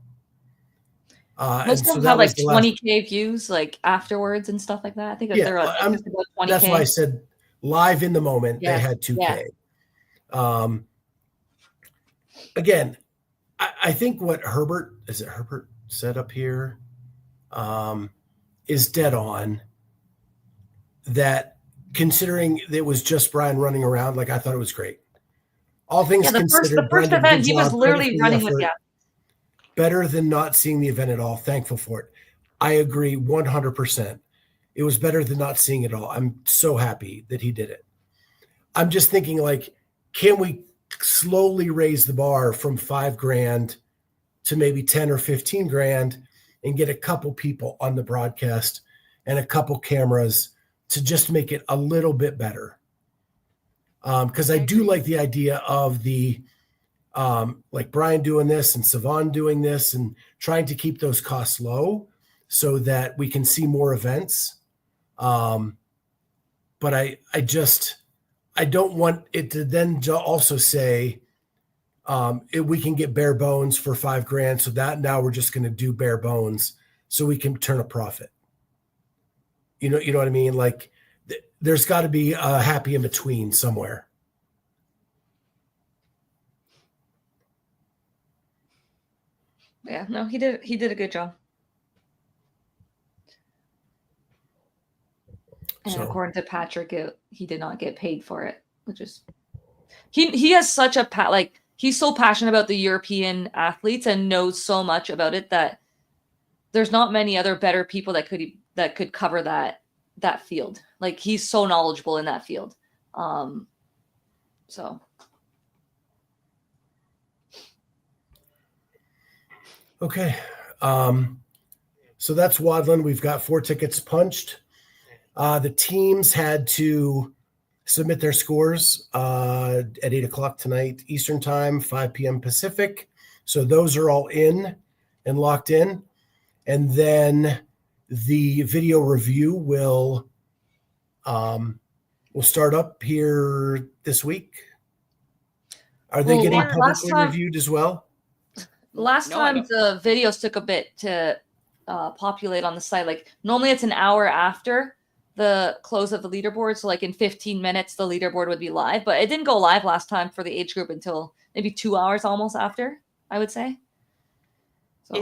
Most of them have like 20K views like afterwards and stuff like that. I think they're about 20K. That's why I said live in the moment, they had 2K. Yeah. Again, I think what Herbert said up here is dead on. That considering it was just Brian running around, like I thought it was great. All things considered, the first event he was literally running with better than not seeing the event at all. Thankful for it. I agree 100%. It was better than not seeing it all. I'm so happy that he did it. I'm just thinking, like, can we slowly raise the bar from $5,000 to maybe 10 or 15 grand and get a couple people on the broadcast and a couple cameras to just make it a little bit better. Because I do like the idea of the like Brian doing this and Savon doing this and trying to keep those costs low so that we can see more events. But I don't want it to then also say we can get bare bones for $5,000. So that now we're just going to do bare bones so we can turn a profit. You know what I mean? Like there's got to be a happy in between somewhere. Yeah, no, he did a good job. And according to Patrick, he did not get paid for it, which is he has such a he's so passionate about the European athletes and knows so much about it that there's not many other better people that could cover that field. Like he's so knowledgeable in that field. So okay. So that's WODland. We've got 4 tickets punched. The teams had to submit their scores at 8:00 tonight Eastern time, 5 p.m. Pacific. So those are all in and locked in. And then the video review will start up here this week. Are they getting publicly reviewed as well? Last time the videos took a bit to populate on the site. Like normally it's an hour after the close of the leaderboard. So like in 15 minutes, the leaderboard would be live, but it didn't go live last time for the age group until maybe 2 hours almost after, I would say. So.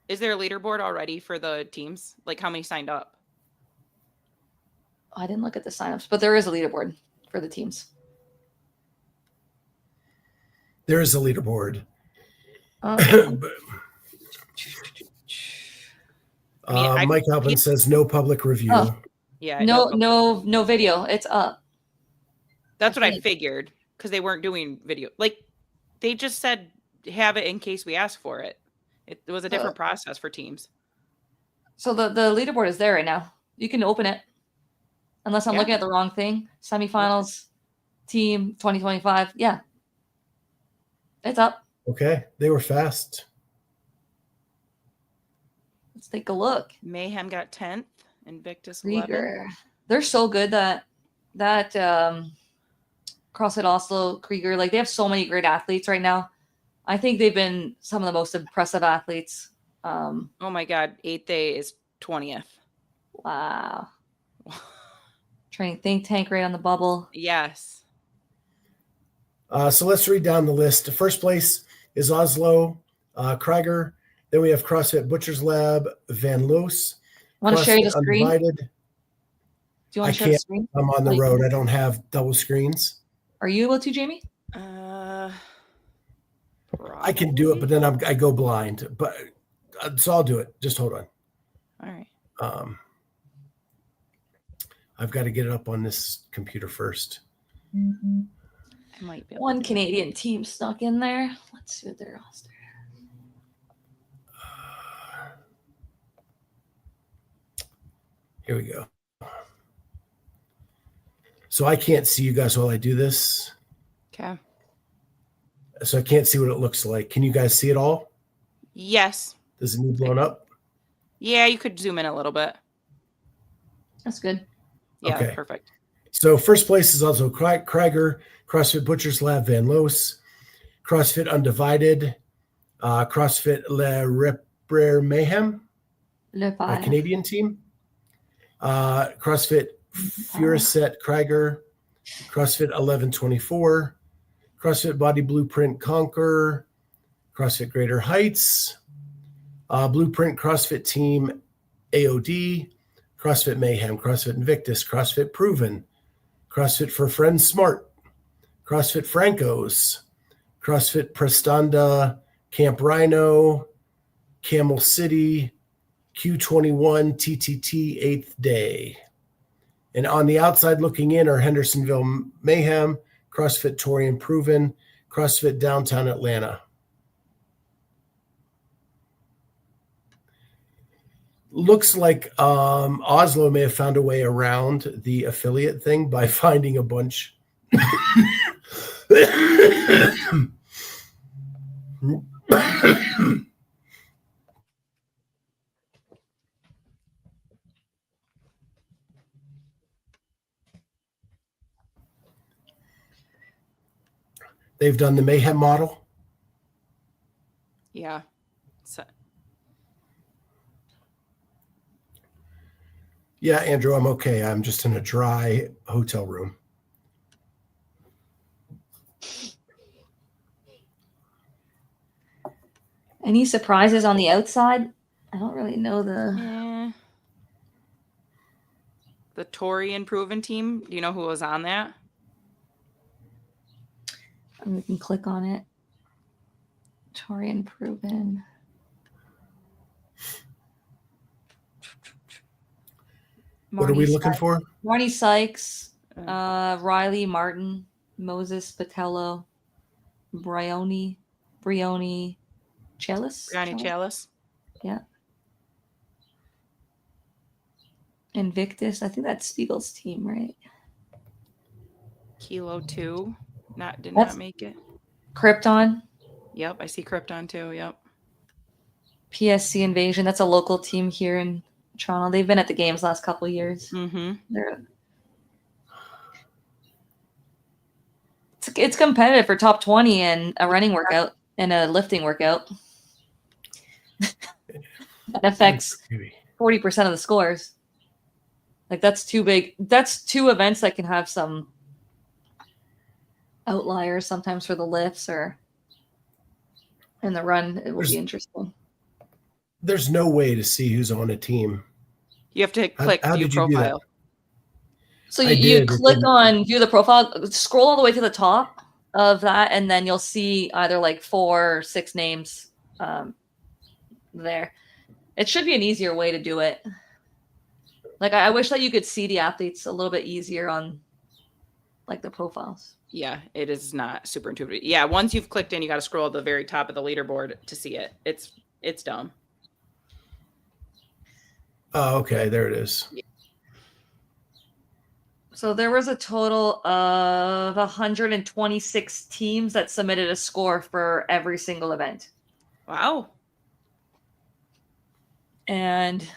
Is there a leaderboard already for the teams? Like how many signed up? I didn't look at the signups, but there is a leaderboard for the teams. There is a leaderboard. Mike Halpin says no public review. Oh. Yeah. No video. It's up. That's what I figured because they weren't doing video. Like they just said have it in case we ask for it. It was a different process for teams. So the leaderboard is there right now. You can open it. Unless I'm looking at the wrong thing. Semifinals, team 2025. Yeah. It's up. Okay. They were fast. Let's take a look. Mayhem got 10th. Invictus Krieger. They're so good that CrossFit Oslo, Krieger, like they have so many great athletes right now. I think they've been some of the most impressive athletes. Oh my God. 8th day is 20th. Wow. Training think tank right on the bubble. Yes. So let's read down the list. First place is Oslo Krieger. Then we have CrossFit Butcher's Lab, Van Loos. Want to share the screen? Undivided. Do you want I to share the can't. screen? I'm on the road. I don't have double screens. Are you able to, Jamie? I can do it, but then I go blind. But so I'll do it. Just hold on. All right. I've got to get it up on this computer first. I might be able One to. Canadian team snuck in there. Let's see what their roster. Here we go. So I can't see you guys while I do this. Okay. So I can't see what it looks like. Can you guys see it all? Yes. Does it need blown up? Yeah, you could zoom in a little bit. That's good. Yeah, Okay. perfect. So first place is also Krieger, CrossFit Butcher's Lab, Van Loos, CrossFit Undivided, CrossFit Le Repre Mayhem, a Canadian team, CrossFit Furiset Krieger, CrossFit 1124, CrossFit Body Blueprint Conquer, CrossFit Greater Heights, Blueprint CrossFit Team AOD, CrossFit Mayhem, CrossFit Invictus, CrossFit Proven, CrossFit for Friends Smart, CrossFit Franco's, CrossFit Prestanda, Camp Rhino, Camel City, Q21, TTT 8th day. And on the outside looking in are Hendersonville Mayhem, CrossFit Torian Proven, CrossFit Downtown Atlanta. Looks like Oslo may have found a way around the affiliate thing by finding a bunch. They've done the Mayhem model. Yeah. So, Yeah, Andrew, I'm okay. I'm just in a dry hotel room. Any surprises on the outside? I don't really know the Torian Proven team. Do you know who was on that? We can click on it. Torian Proven. What are we looking for? Marnie Sykes, Riley Martin, Moses Patello, Brioni Chalice. Brioni Chalice. Yeah. Invictus. I think that's Spiegel's team, right? Kilo 2. Did not make it. Krypton. Yep, I see Krypton too. Yep. PSC Invasion. That's a local team here in Toronto. They've been at the games last couple of years. Mm-hmm. It's competitive for top 20 and a running workout and a lifting workout. That affects 40% of the scores. Like that's too big. That's two events that can have some outliers sometimes for the lifts or in the run. It will be interesting. There's no way to see who's on a team. You have to click view profile. So you click on view the profile, scroll all the way to the top of that, and then you'll see either like 4 or 6 names there. It should be an easier way to do it. Like I wish that you could see the athletes a little bit easier on like the profiles. Yeah, it is not super intuitive. Yeah, once you've clicked in, you got to scroll to the very top of the leaderboard to see it. It's dumb. Oh, okay, there it is. So there was a total of 126 teams that submitted a score for every single event. Wow. And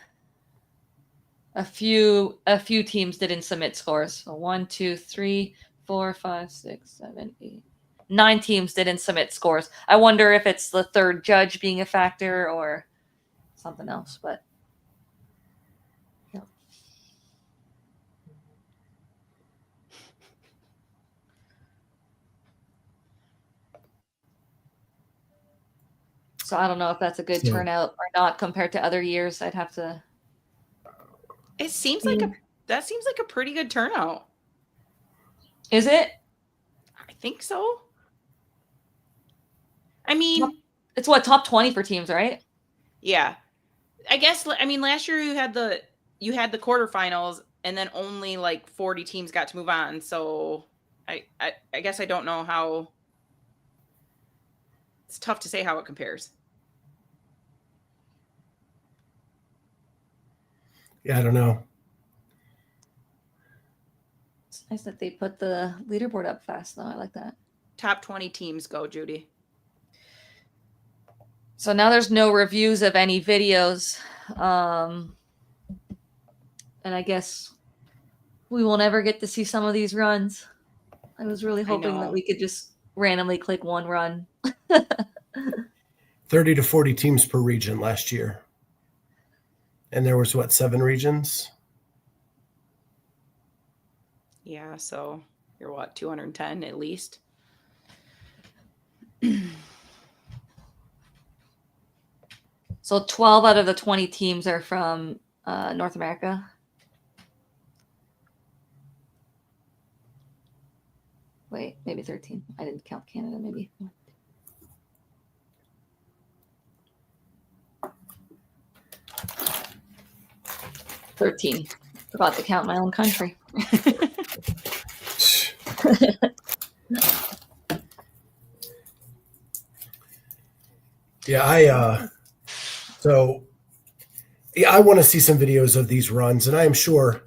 a few teams didn't submit scores. So 1, 2, 3, 4, 5, 6, 7, 8, 9 teams didn't submit scores. I wonder if it's the third judge being a factor or something else, but yeah. So I don't know if that's a good turnout or not compared to other years. I'd have to. It seems like that seems like a pretty good turnout. Is it? I think so. I mean, it's what, top 20 for teams, right? Yeah. I guess, I mean, last year you had the quarterfinals and then only like 40 teams got to move on. So I guess I don't know how. It's tough to say how it compares. Yeah, I don't know. It's nice that they put the leaderboard up fast, though. I like that. Top 20 teams go, Judy. So now there's no reviews of any videos. And I guess we will never get to see some of these runs. I was really hoping that we could just randomly click one run. 30 to 40 teams per region last year. And there was, 7 regions? Yeah, so you're 210 at least? So 12 out of the 20 teams are from North America. Wait, maybe 13. I didn't count Canada, maybe. $13. Forgot to count my own country. Yeah, I want to see some videos of these runs, and I am sure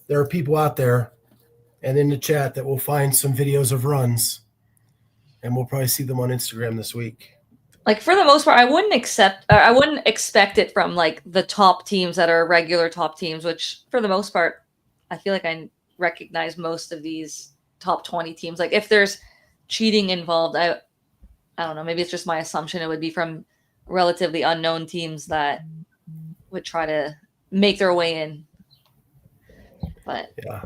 there are people out there and in the chat that will find some videos of runs, and we'll probably see them on Instagram this week. Like, for the most part, I wouldn't expect it from like the top teams that are regular top teams, which for the most part, I feel like I recognize most of these top 20 teams. Like, if there's cheating involved, I don't know, maybe it's just my assumption it would be from relatively unknown teams that would try to make their way in. But yeah,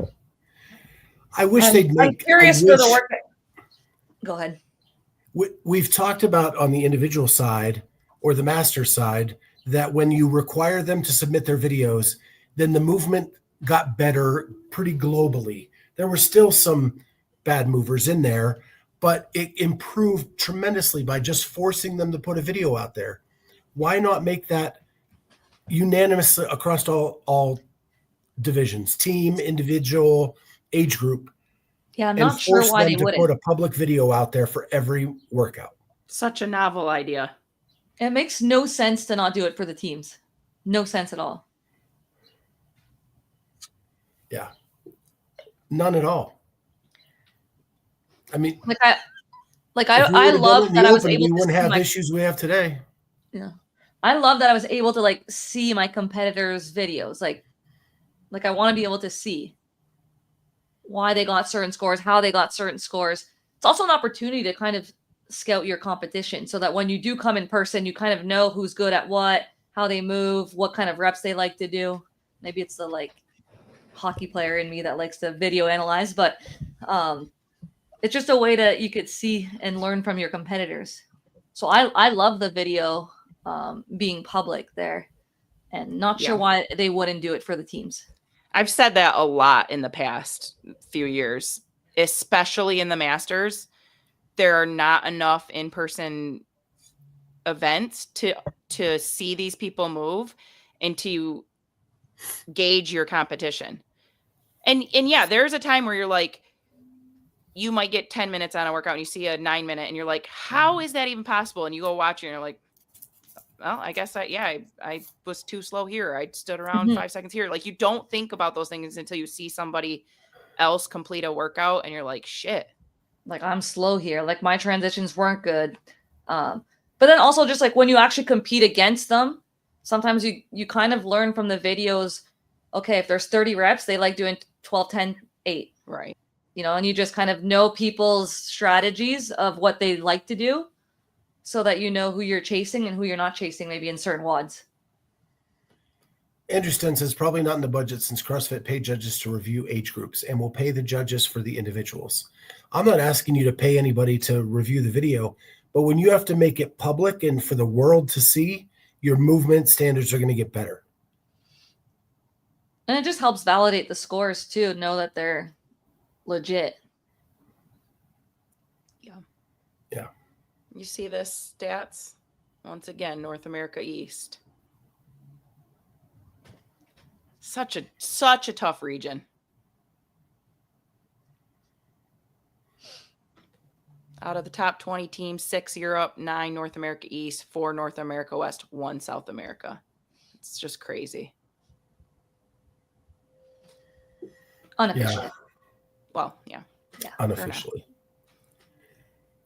I wish they'd make. I'm curious for the work. Go ahead. We've talked about on the individual side or the master side that when you require them to submit their videos, then the movement got better pretty globally. There were still some bad movers in there, but it improved tremendously by just forcing them to put a video out there. Why not make that unanimous across all divisions, team, individual, age group? Yeah, I'm not sure why they wouldn't put a public video out there for every workout. Such a novel idea. It makes no sense to not do it for the teams. No sense at all. Yeah. None at all. I mean, I love that I was able to. We wouldn't have issues we have today. Yeah, I love that I was able to like see my competitors' videos. Like I want to be able to see why they got certain scores, how they got certain scores. It's also an opportunity to kind of scout your competition so that when you do come in person, you kind of know who's good at what, how they move, what kind of reps they like to do. Maybe it's the like hockey player in me that likes to video analyze, but it's just a way you could see and learn from your competitors. So I love the video being public there, and not sure why they wouldn't do it for the teams. I've said that a lot in the past few years, especially in the Masters. There are not enough in-person events to see these people move and to gauge your competition. And yeah, there's a time where you're like, you might get 10 minutes on a workout and you see a 9-minute and you're like, how is that even possible? And you go watch it and you're like, well, I guess I was too slow here. I stood around 5 seconds here. Like, you don't think about those things until you see somebody else complete a workout and you're like, shit. Like, I'm slow here. Like, my transitions weren't good. But then also just like when you actually compete against them, sometimes you kind of learn from the videos, okay, if there's 30 reps, they like doing 12, 10, 8. Right. and you just kind of know people's strategies of what they like to do so that you know who you're chasing and who you're not chasing, maybe in certain WODs. Andrew says probably not in the budget since CrossFit paid judges to review age groups and will pay the judges for the individuals. I'm not asking you to pay anybody to review the video, but when you have to make it public and for the world to see, your movement standards are going to get better. And it just helps validate the scores too, know that they're legit. Yeah. You see this stats? Once again, North America East. Such a tough region. Out of the top 20 teams, 6 Europe, 9 North America East, 4 North America West, 1 South America. It's just crazy. Unofficially. Yeah. Well, yeah. Unofficially.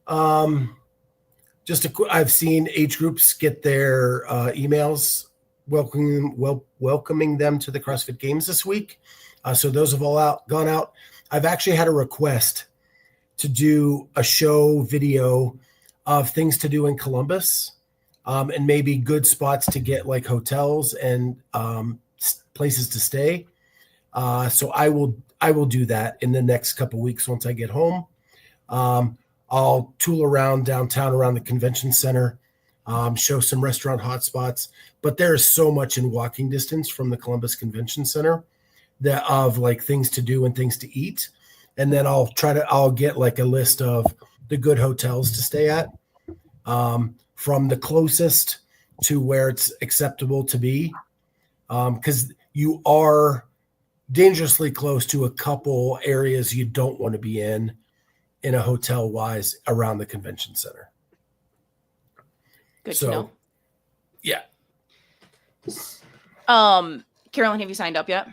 I've seen age groups get their emails welcoming them to the CrossFit Games this week. So those have all gone out. I've actually had a request to do a show video of things to do in Columbus, and maybe good spots to get, like hotels and places to stay. So I will do that in the next couple weeks once I get home. I'll tool around downtown around the convention center, show some restaurant hotspots, but there is so much in walking distance from the Columbus Convention Center that of like things to do and things to eat. And then I'll get like a list of the good hotels to stay at, from the closest to where it's acceptable to be. Cause you are dangerously close to a couple areas you don't want to be in a hotel wise around the convention center. Good to know. Yeah. Carolyne, have you signed up yet?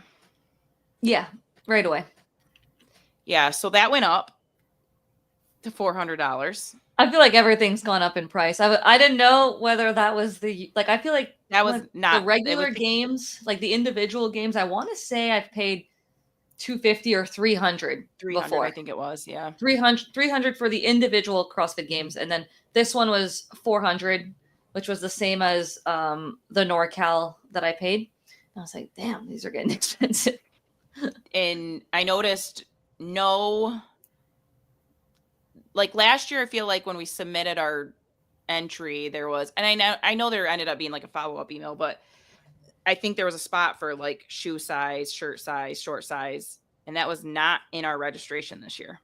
Yeah, right away. Yeah, so that went up to $400. I feel like everything's gone up in price. I didn't know whether that was I feel like that was not the regular games, like the individual games. I want to say I've paid $250 or $300 before. I think it was, yeah. $300 for the individual CrossFit Games, and then this one was $400, which was the same as the NorCal that I paid. And I was like, damn, these are getting expensive. And I noticed like last year, I feel like when we submitted our entry, there was, and I know there ended up being like a follow-up email, but I think there was a spot for like shoe size, shirt size, short size, and that was not in our registration this year.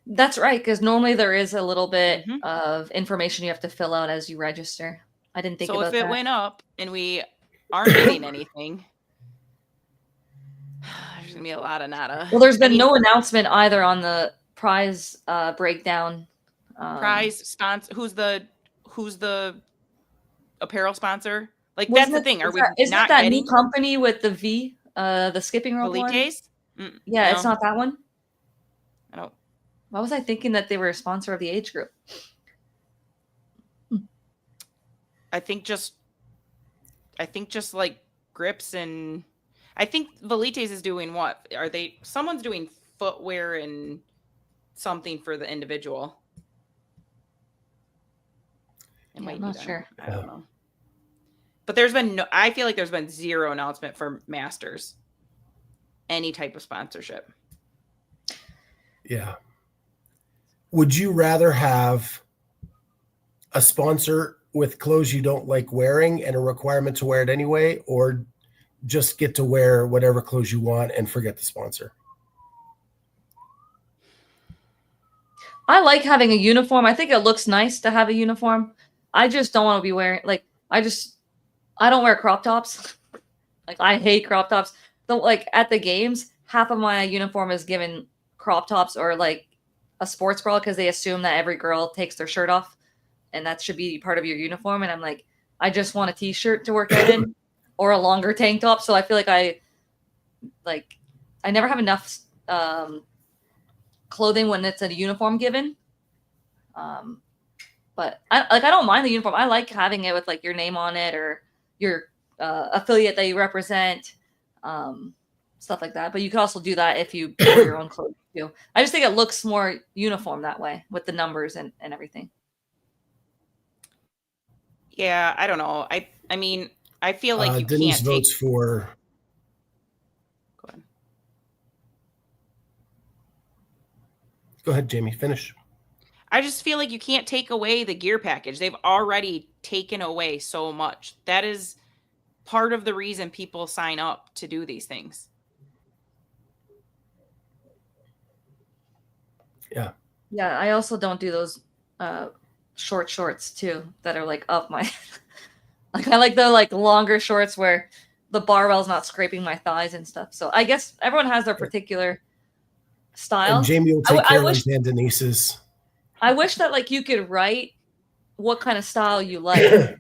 That's right, because normally there is a little bit of information you have to fill out as you register. I didn't think about that. So if it went up and we aren't getting anything, there's gonna be a lot of nada. Well, there's been no announcement either on the prize breakdown. Prize sponsor. Who's the apparel sponsor? Like that's the thing. Isn't that new company with the V, the skipping rope one? Yeah, no. It's not that one. I don't. Why was I thinking that they were a sponsor of the age group? I think just like grips, and I think Velites is doing what? Someone's doing footwear and something for the individual. I'm not sure. I don't know. But I feel like there's been zero announcement for Masters. Any type of sponsorship. Yeah. Would you rather have a sponsor with clothes you don't like wearing and a requirement to wear it anyway, or just get to wear whatever clothes you want and forget the sponsor? I like having a uniform. I think it looks nice to have a uniform. I just don't want to be wearing, I don't wear crop tops. I hate crop tops. At the games, half of my uniform is given crop tops or like a sports bra because they assume that every girl takes their shirt off and that should be part of your uniform. And I'm like, I just want a t-shirt to work out in or a longer tank top. So I feel like I never have enough clothing when it's a uniform given. But I don't mind the uniform. I like having it with like your name on it or your affiliate that you represent, stuff like that. But you can also do that if you wear your own clothing. too. I just think it looks more uniform that way with the numbers and everything. Yeah, I don't know. I mean, I feel like you Denise can't votes for. Go ahead. Go ahead, Jamie. Finish. I just feel like you can't take away the gear package. They've already taken away so much. That is part of the reason people sign up to do these things. Yeah. Yeah, I also don't do those short shorts too that are like up my like I like the like longer shorts where the barbell's not scraping my thighs and stuff. So I guess everyone has their particular style. And Jamie will take Carolyn's and Denise's. I wish that like you could write what kind of style you like.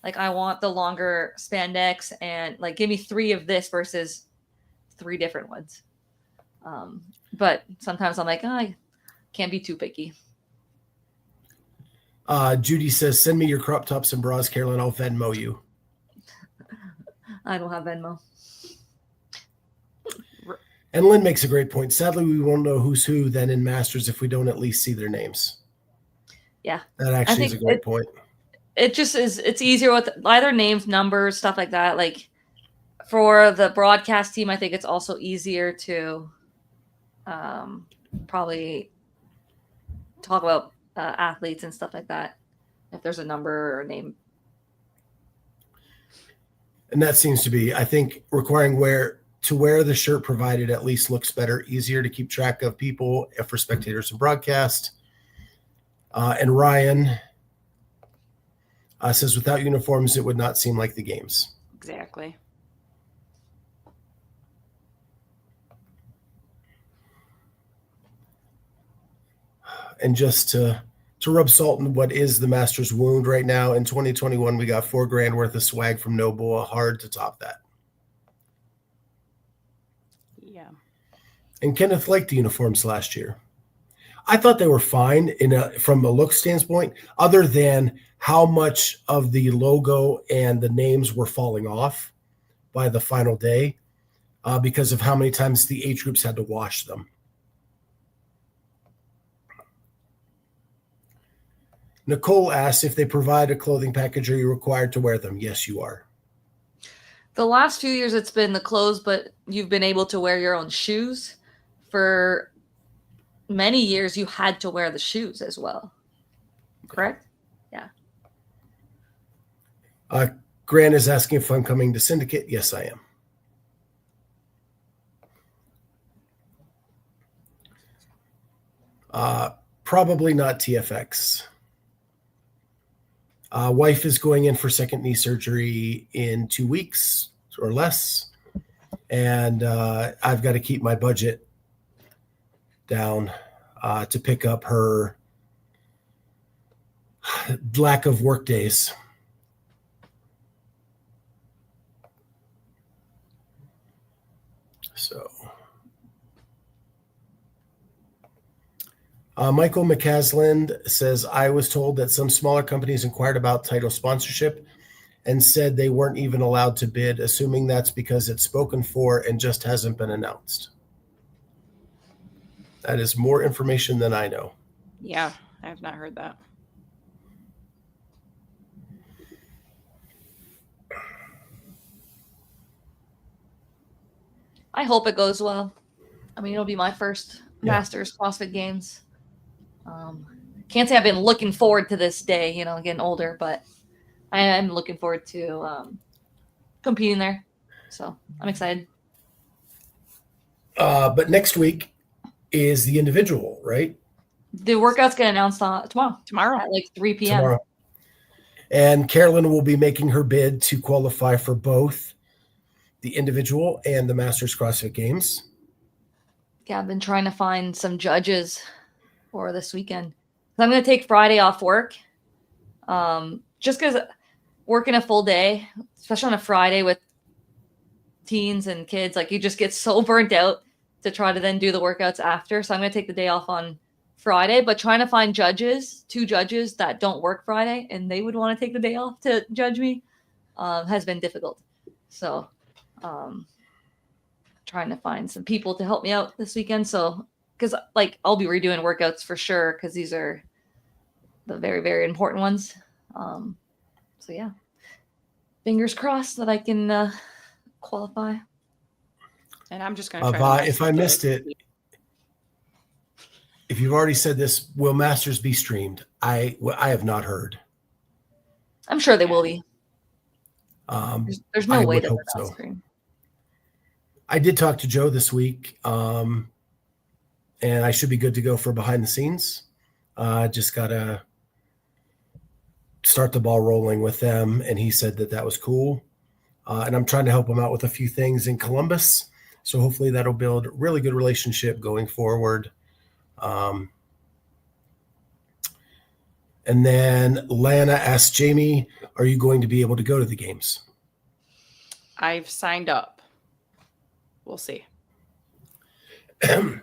Like I want the longer spandex and like give me 3 of this versus 3 different ones. But sometimes I'm like, oh, I can't be too picky. Judy says, send me your crop tops and bras, Carolyne. I'll Venmo you. I don't have Venmo. And Lynn makes a great point. Sadly, we won't know who's who then in Masters if we don't at least see their names. Yeah. That actually is a great point. It just is, it's easier with either names, numbers, stuff like that. Like for the broadcast team, I think it's also easier to probably talk about athletes and stuff like that if there's a number or a name. And that seems to be, I think, requiring wear the shirt provided at least looks better, easier to keep track of people for spectators and broadcast. And Ryan says, without uniforms, it would not seem like the games. Exactly. And just to rub salt in what is the Masters wound right now, in 2021, we got $4,000 worth of swag from Noboa. Hard to top that. Yeah. And Kenneth liked the uniforms last year. I thought they were fine from a look standpoint, other than how much of the logo and the names were falling off by the final day because of how many times the age groups had to wash them. Nicole asks if they provide a clothing package, are you required to wear them? Yes, you are. The last few years it's been the clothes, but you've been able to wear your own shoes. For many years, you had to wear the shoes as well. Correct? Yeah. Grant is asking if I'm coming to Syndicate. Yes, I am. Probably not TFX. Wife is going in for second knee surgery in 2 weeks or less. And I've got to keep my budget down to pick up her lack of work days. So Michael McCasland says, I was told that some smaller companies inquired about title sponsorship and said they weren't even allowed to bid, assuming that's because it's spoken for and just hasn't been announced. That is more information than I know. Yeah, I have not heard that. I hope it goes well. I mean, it'll be my first Masters CrossFit Games. Can't say I've been looking forward to this day, getting older, but I am looking forward to competing there. So I'm excited. But next week is the individual, right? The workouts get announced tomorrow at like 3 p.m. Tomorrow. And Carolyne will be making her bid to qualify for both the individual and the Masters CrossFit Games. Yeah, I've been trying to find some judges for this weekend. I'm going to take Friday off work. Just because working a full day, especially on a Friday with teens and kids, like you just get so burnt out to try to then do the workouts after. So I'm going to take the day off on Friday, but trying to find two judges that don't work Friday and they would want to take the day off to judge me has been difficult. So trying to find some people to help me out this weekend. So because like I'll be redoing workouts for sure because these are the very, very important ones. So yeah, fingers crossed that I can qualify. And I'm just going to try if I missed it, if you've already said this, will Masters be streamed? I have not heard. I'm sure they will be. There's no way that hope they're not so. streamed. I did talk to Joe this week, and I should be good to go for behind the scenes. Just got to start the ball rolling with them, and he said that was cool. And I'm trying to help him out with a few things in Columbus, so hopefully that'll build a really good relationship going forward. And then Lana asked Jamie, are you going to be able to go to the games? I've signed up. We'll see. And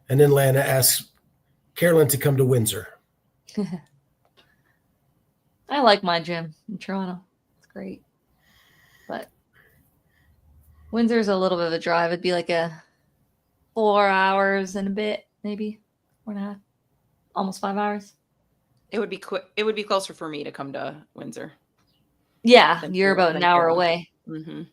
then Lana asks Carolyne to come to Windsor. I like my gym in Toronto. It's great. But Windsor's a little bit of a drive. It'd be like a 4 hours and a bit, maybe 4.5, almost 5 hours. It would be quick. It would be closer for me to come to Windsor. Yeah, you're about an hour away. Mm-hmm.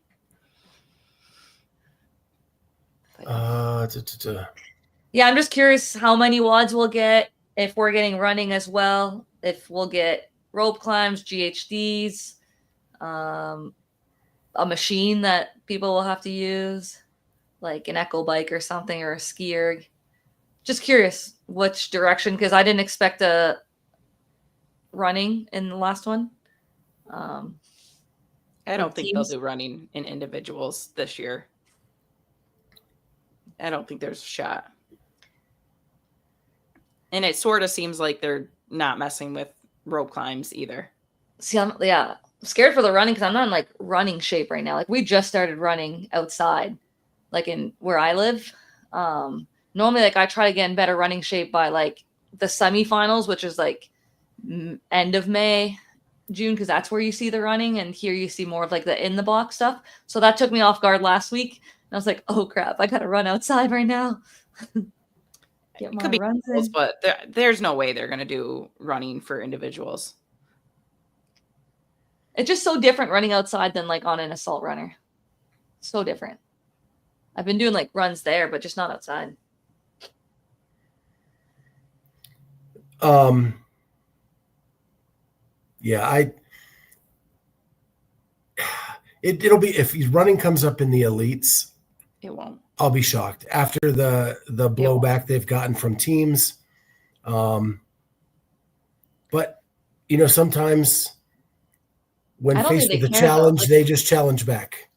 Yeah, I'm just curious how many WODs we'll get, if we're getting running as well, if we'll get rope climbs, GHDs, a machine that people will have to use, like an echo bike or something, or a ski erg. Just curious which direction, because I didn't expect a running in the last one. I don't think they'll do running in individuals this year. I don't think there's a shot. And it sort of seems like they're not messing with rope climbs either. See, I'm scared for the running because I'm not in like running shape right now. Like we just started running outside, like in where I live. Normally, like I try to get in better running shape by like the semifinals, which is like end of May, June, because that's where you see the running, and here you see more of like the in the box stuff. So that took me off guard last week. And I was like, oh crap, I gotta run outside right now. Get my runs in. But there's no way they're gonna do running for individuals. It's just so different running outside than like on an assault runner. So different. I've been doing like runs there, but just not outside. Yeah, it'll be, if running comes up in the elites, it won't. I'll be shocked after the blowback they've gotten from teams. But sometimes when faced with a challenge, they just challenge back.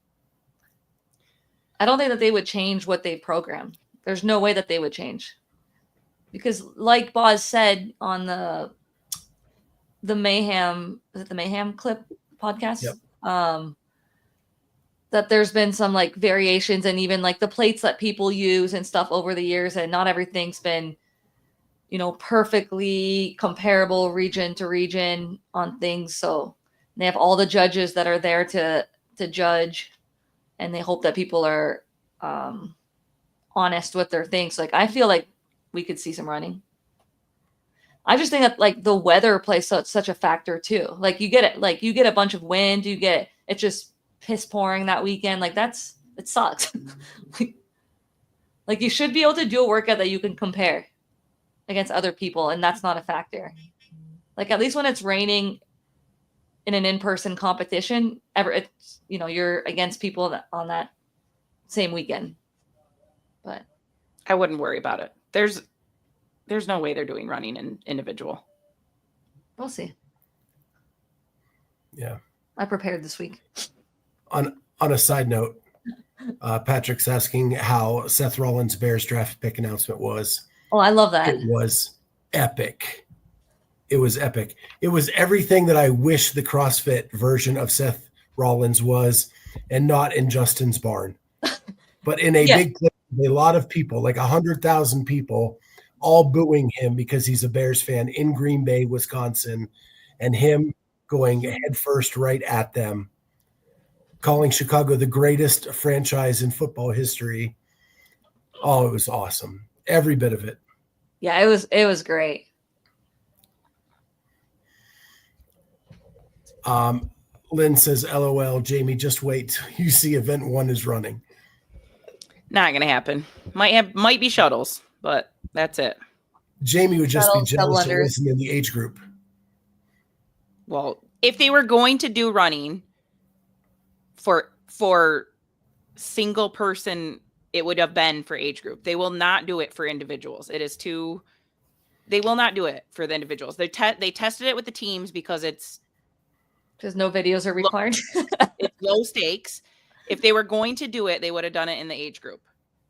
I don't think that they would change what they program. There's no way that they would change. Because like Boz said on the Mayhem, is it the Mayhem clip podcast? Yep. That there's been some like variations, and even like the plates that people use and stuff over the years, and not everything's been, perfectly comparable region to region on things. So they have all the judges that are there to judge, and they hope that people are honest with their things. Like I feel like we could see some running. I just think that like the weather plays such a factor too. Like you get a bunch of wind, it's just piss pouring that weekend. Like it sucks. Like you should be able to do a workout that you can compare against other people, and that's not a factor. Like at least when it's raining in an in-person competition, you're against people on that same weekend. But I wouldn't worry about it. There's no way they're doing running in individual. We'll see. Yeah. I prepared this week. On a side note, Patrick's asking how Seth Rollins' Bears draft pick announcement was. Oh, I love that. It was epic. It was epic. It was everything that I wish the CrossFit version of Seth Rollins was, and not in Justin's barn. But in a big clip, a lot of people, like 100,000 people, all booing him because he's a Bears fan in Green Bay, Wisconsin, and him going head first right at them, calling Chicago the greatest franchise in football history, Oh, it was awesome. Every bit of it. Yeah, it was great. Lynn says, LOL, Jamie, just wait till you see event 1 is running. Not gonna happen. Might be shuttles, but that's it. Jamie would just be Shuttles, jealous double of wasn't in the age group. Well, if they were going to do running for single person, it would have been for age group. They will not do it for individuals. It is too. They will not do it for the individuals. They tested it with the teams because it's no videos are required. it's low stakes. If they were going to do it, they would have done it in the age group.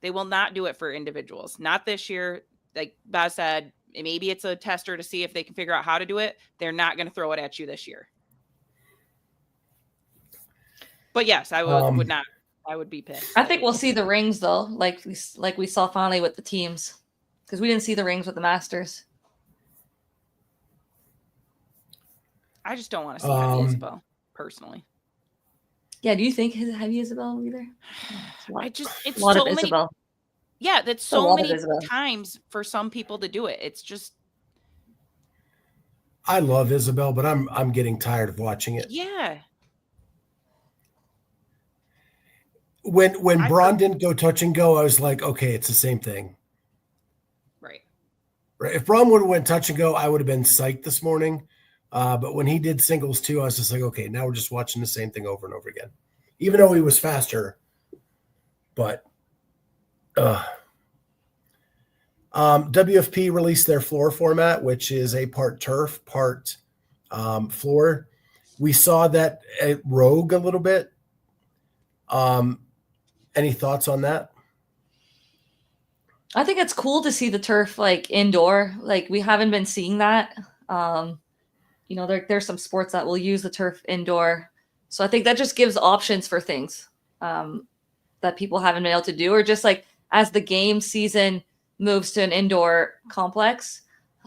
They will not do it for individuals. Not this year. Like Baz said, maybe it's a tester to see if they can figure out how to do it. They're not going to throw it at you this year. But yes, I would not. I would be pissed. I think we'll see the rings though, like we saw finally with the teams, because we didn't see the rings with the masters. I just don't want to see Heavy Isabel personally. Yeah, do you think Heavy Isabel either? It's a lot so of many. Isabel. Yeah, that's so many times for some people to do it. It's just. I love Isabel, but I'm getting tired of watching it. Yeah. When Braun didn't go touch and go, I was like, okay, it's the same thing. Right. If Braun would have went touch and go, I would have been psyched this morning. But when he did singles too, I was just like, okay, now we're just watching the same thing over and over again. Even though he was faster. But WFP released their floor format, which is a part turf, part floor. We saw that at Rogue a little bit. Any thoughts on that? I think it's cool to see the turf like indoor. Like we haven't been seeing that. There's some sports that will use the turf indoor. So I think that just gives options for things that people haven't been able to do, or just like as the game season moves to an indoor complex,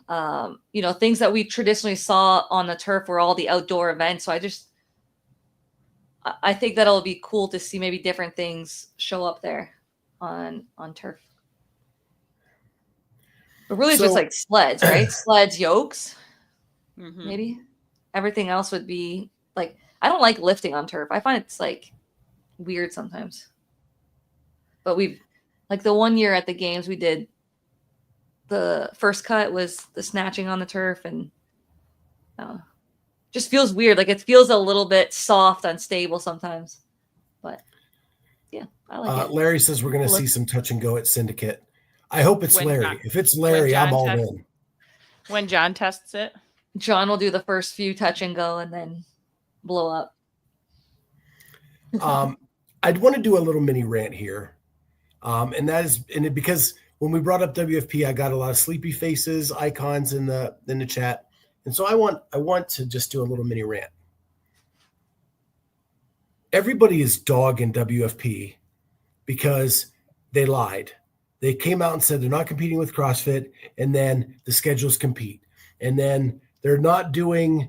things that we traditionally saw on the turf were all the outdoor events. So I think that'll be cool to see maybe different things show up there on turf. But really just like sleds, right? Sleds, yokes, maybe. Everything else would be like, I don't like lifting on turf. I find it's like weird sometimes. But we've, like the one year at the games, we did the first cut was the snatching on the turf, and just feels weird. Like it feels a little bit soft, unstable sometimes. But yeah, I like it. Larry says we're going to see some touch and go at Syndicate. I hope it's Larry. If it's Larry, I'm all in. When John tests it, John will do the first few touch and go and then blow up. I'd want to do a little mini rant here. And that is because when we brought up WFP, I got a lot of sleepy faces, icons in the chat. And so I want to just do a little mini rant. Everybody is dogging WFP because they lied. They came out and said they're not competing with CrossFit, and then the schedules compete. And then they're not doing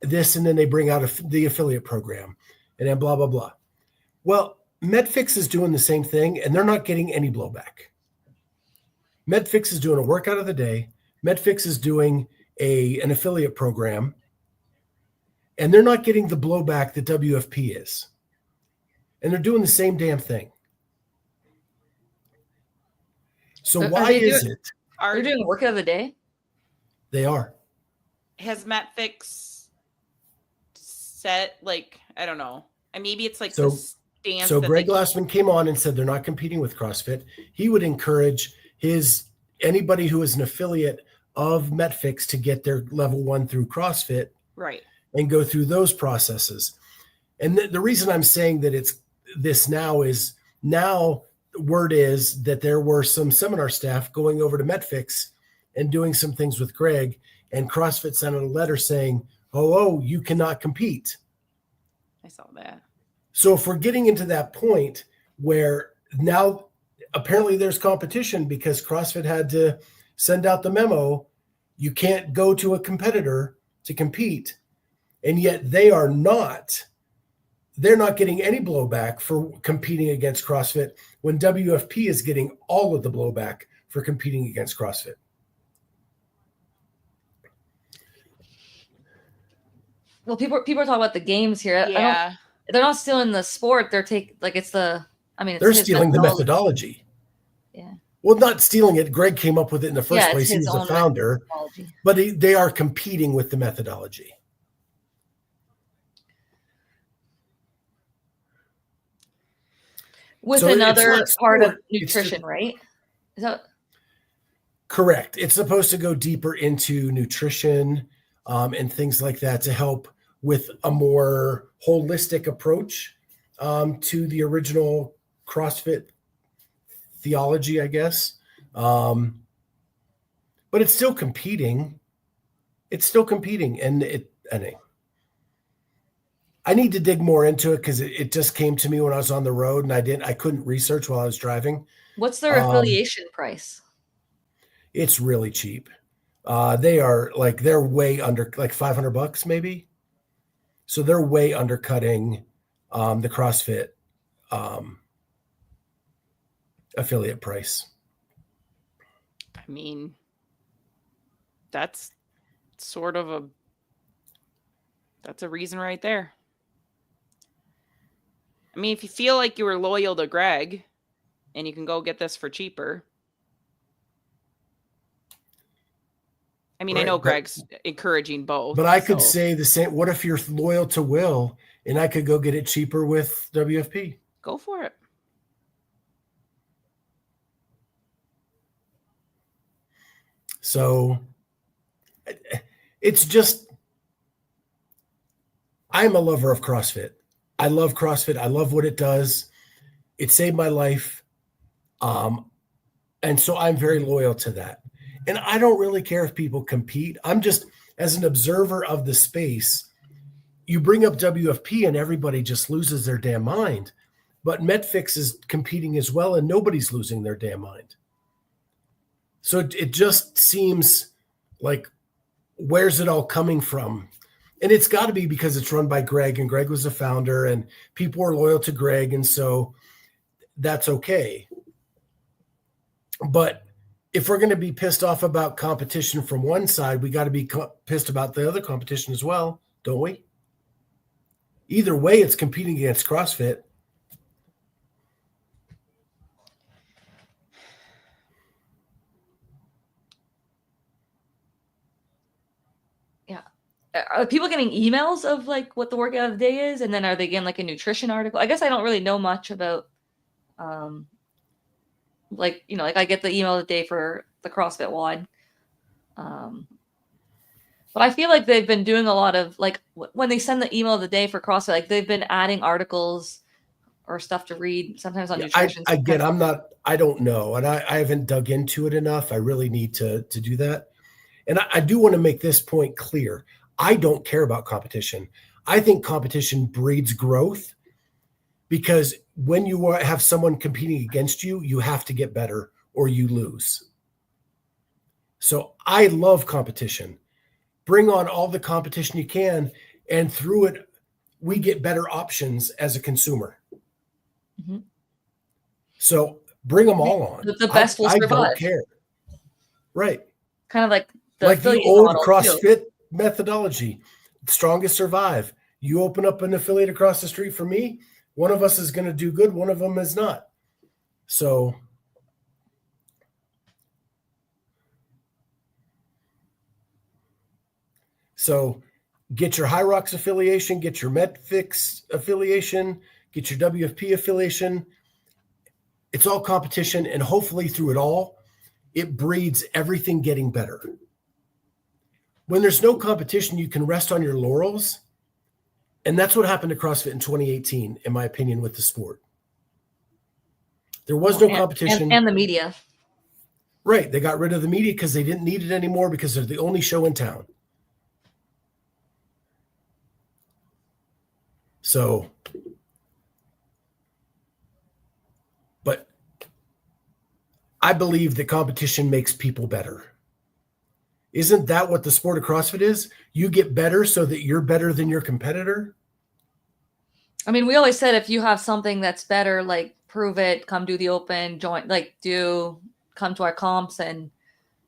this, and then they bring out the affiliate program, and then blah, blah, blah. Well, MetFix is doing the same thing, and they're not getting any blowback. MetFix is doing a workout of the day. MetFix is doing an affiliate program, and they're not getting the blowback that WFP is. And they're doing the same damn thing. So why is it? Are they doing workout of the day? They are. Has MetFix set, like, I don't know. And maybe it's like so. The stance. So Greg Glassman came on and said they're not competing with CrossFit. He would encourage anybody who is an affiliate of MetFix to get their level 1 through CrossFit, right, and go through those processes. And the reason I'm saying that it's this now is now word is that there were some seminar staff going over to MetFix and doing some things with Greg, and CrossFit sent out a letter saying, oh, you cannot compete. I saw that. So if we're getting into that point where now apparently there's competition because CrossFit had to send out the memo, you can't go to a competitor to compete, and yet they are not they're not getting any blowback for competing against CrossFit when WFP is getting all of the blowback for competing against CrossFit. Well, people are talking about the games here. Yeah. They're not stealing the sport. They're They're stealing the methodology. Yeah. Well, not stealing it. Greg came up with it in the first place. He was the founder, but they are competing with the methodology. With another part of nutrition, right? Is that correct? It's supposed to go deeper into nutrition and things like that to help with a more holistic approach to the original CrossFit theology, I guess. But it's still competing. And I need to dig more into it because it just came to me when I was on the road and I couldn't research while I was driving. What's their affiliation price? It's really cheap. They're way under like $500 maybe. So they're way undercutting the CrossFit affiliate price. I mean, that's sort of that's a reason right there. I mean, if you feel like you were loyal to Greg and you can go get this for cheaper. I mean, right, I know Greg's encouraging both. But I could say the same. What if you're loyal to Will and I could go get it cheaper with WFP? Go for it. So it's just, I'm a lover of CrossFit. I love CrossFit. I love what it does. It saved my life. And so I'm very loyal to that. And I don't really care if people compete. I'm just, as an observer of the space, you bring up WFP and everybody just loses their damn mind. But MetFix is competing as well and nobody's losing their damn mind. So it just seems like, where's it all coming from? And it's got to be because it's run by Greg, and Greg was the founder, and people are loyal to Greg, and so that's okay. But if we're going to be pissed off about competition from one side, we got to be pissed about the other competition as well, don't we? Either way, it's competing against CrossFit. Are people getting emails of like what the workout of the day is? And then are they getting like a nutrition article? I guess I don't really know much about, like I get the email of the day for the CrossFit WOD. But I feel like they've been doing a lot of like when they send the email of the day for CrossFit, like they've been adding articles or stuff to read sometimes on nutrition. I don't know. And I haven't dug into it enough. I really need to do that. And I do want to make this point clear. I don't care about competition. I think competition breeds growth because when you have someone competing against you, you have to get better or you lose. So I love competition. Bring on all the competition you can, and through it, we get better options as a consumer. Mm-hmm. So bring them all on. The best will survive. I don't care. Right. Kind of like the old CrossFit methodology. Strongest survive. You open up an affiliate across the street from me, one of us is going to do good, one of them is not. So get your High Rocks affiliation, get your MetFix affiliation, get your WFP affiliation. It's all competition, and hopefully through it all, it breeds everything getting better. When there's no competition, you can rest on your laurels. And that's what happened to CrossFit in 2018, in my opinion, with the sport. There was no competition. And the media. Right. They got rid of the media because they didn't need it anymore because they're the only show in town. So, but I believe that competition makes people better. Isn't that what the sport of CrossFit is? You get better so that you're better than your competitor. I mean, we always said if you have something that's better, like prove it, come do the open, join, like come to our comps, and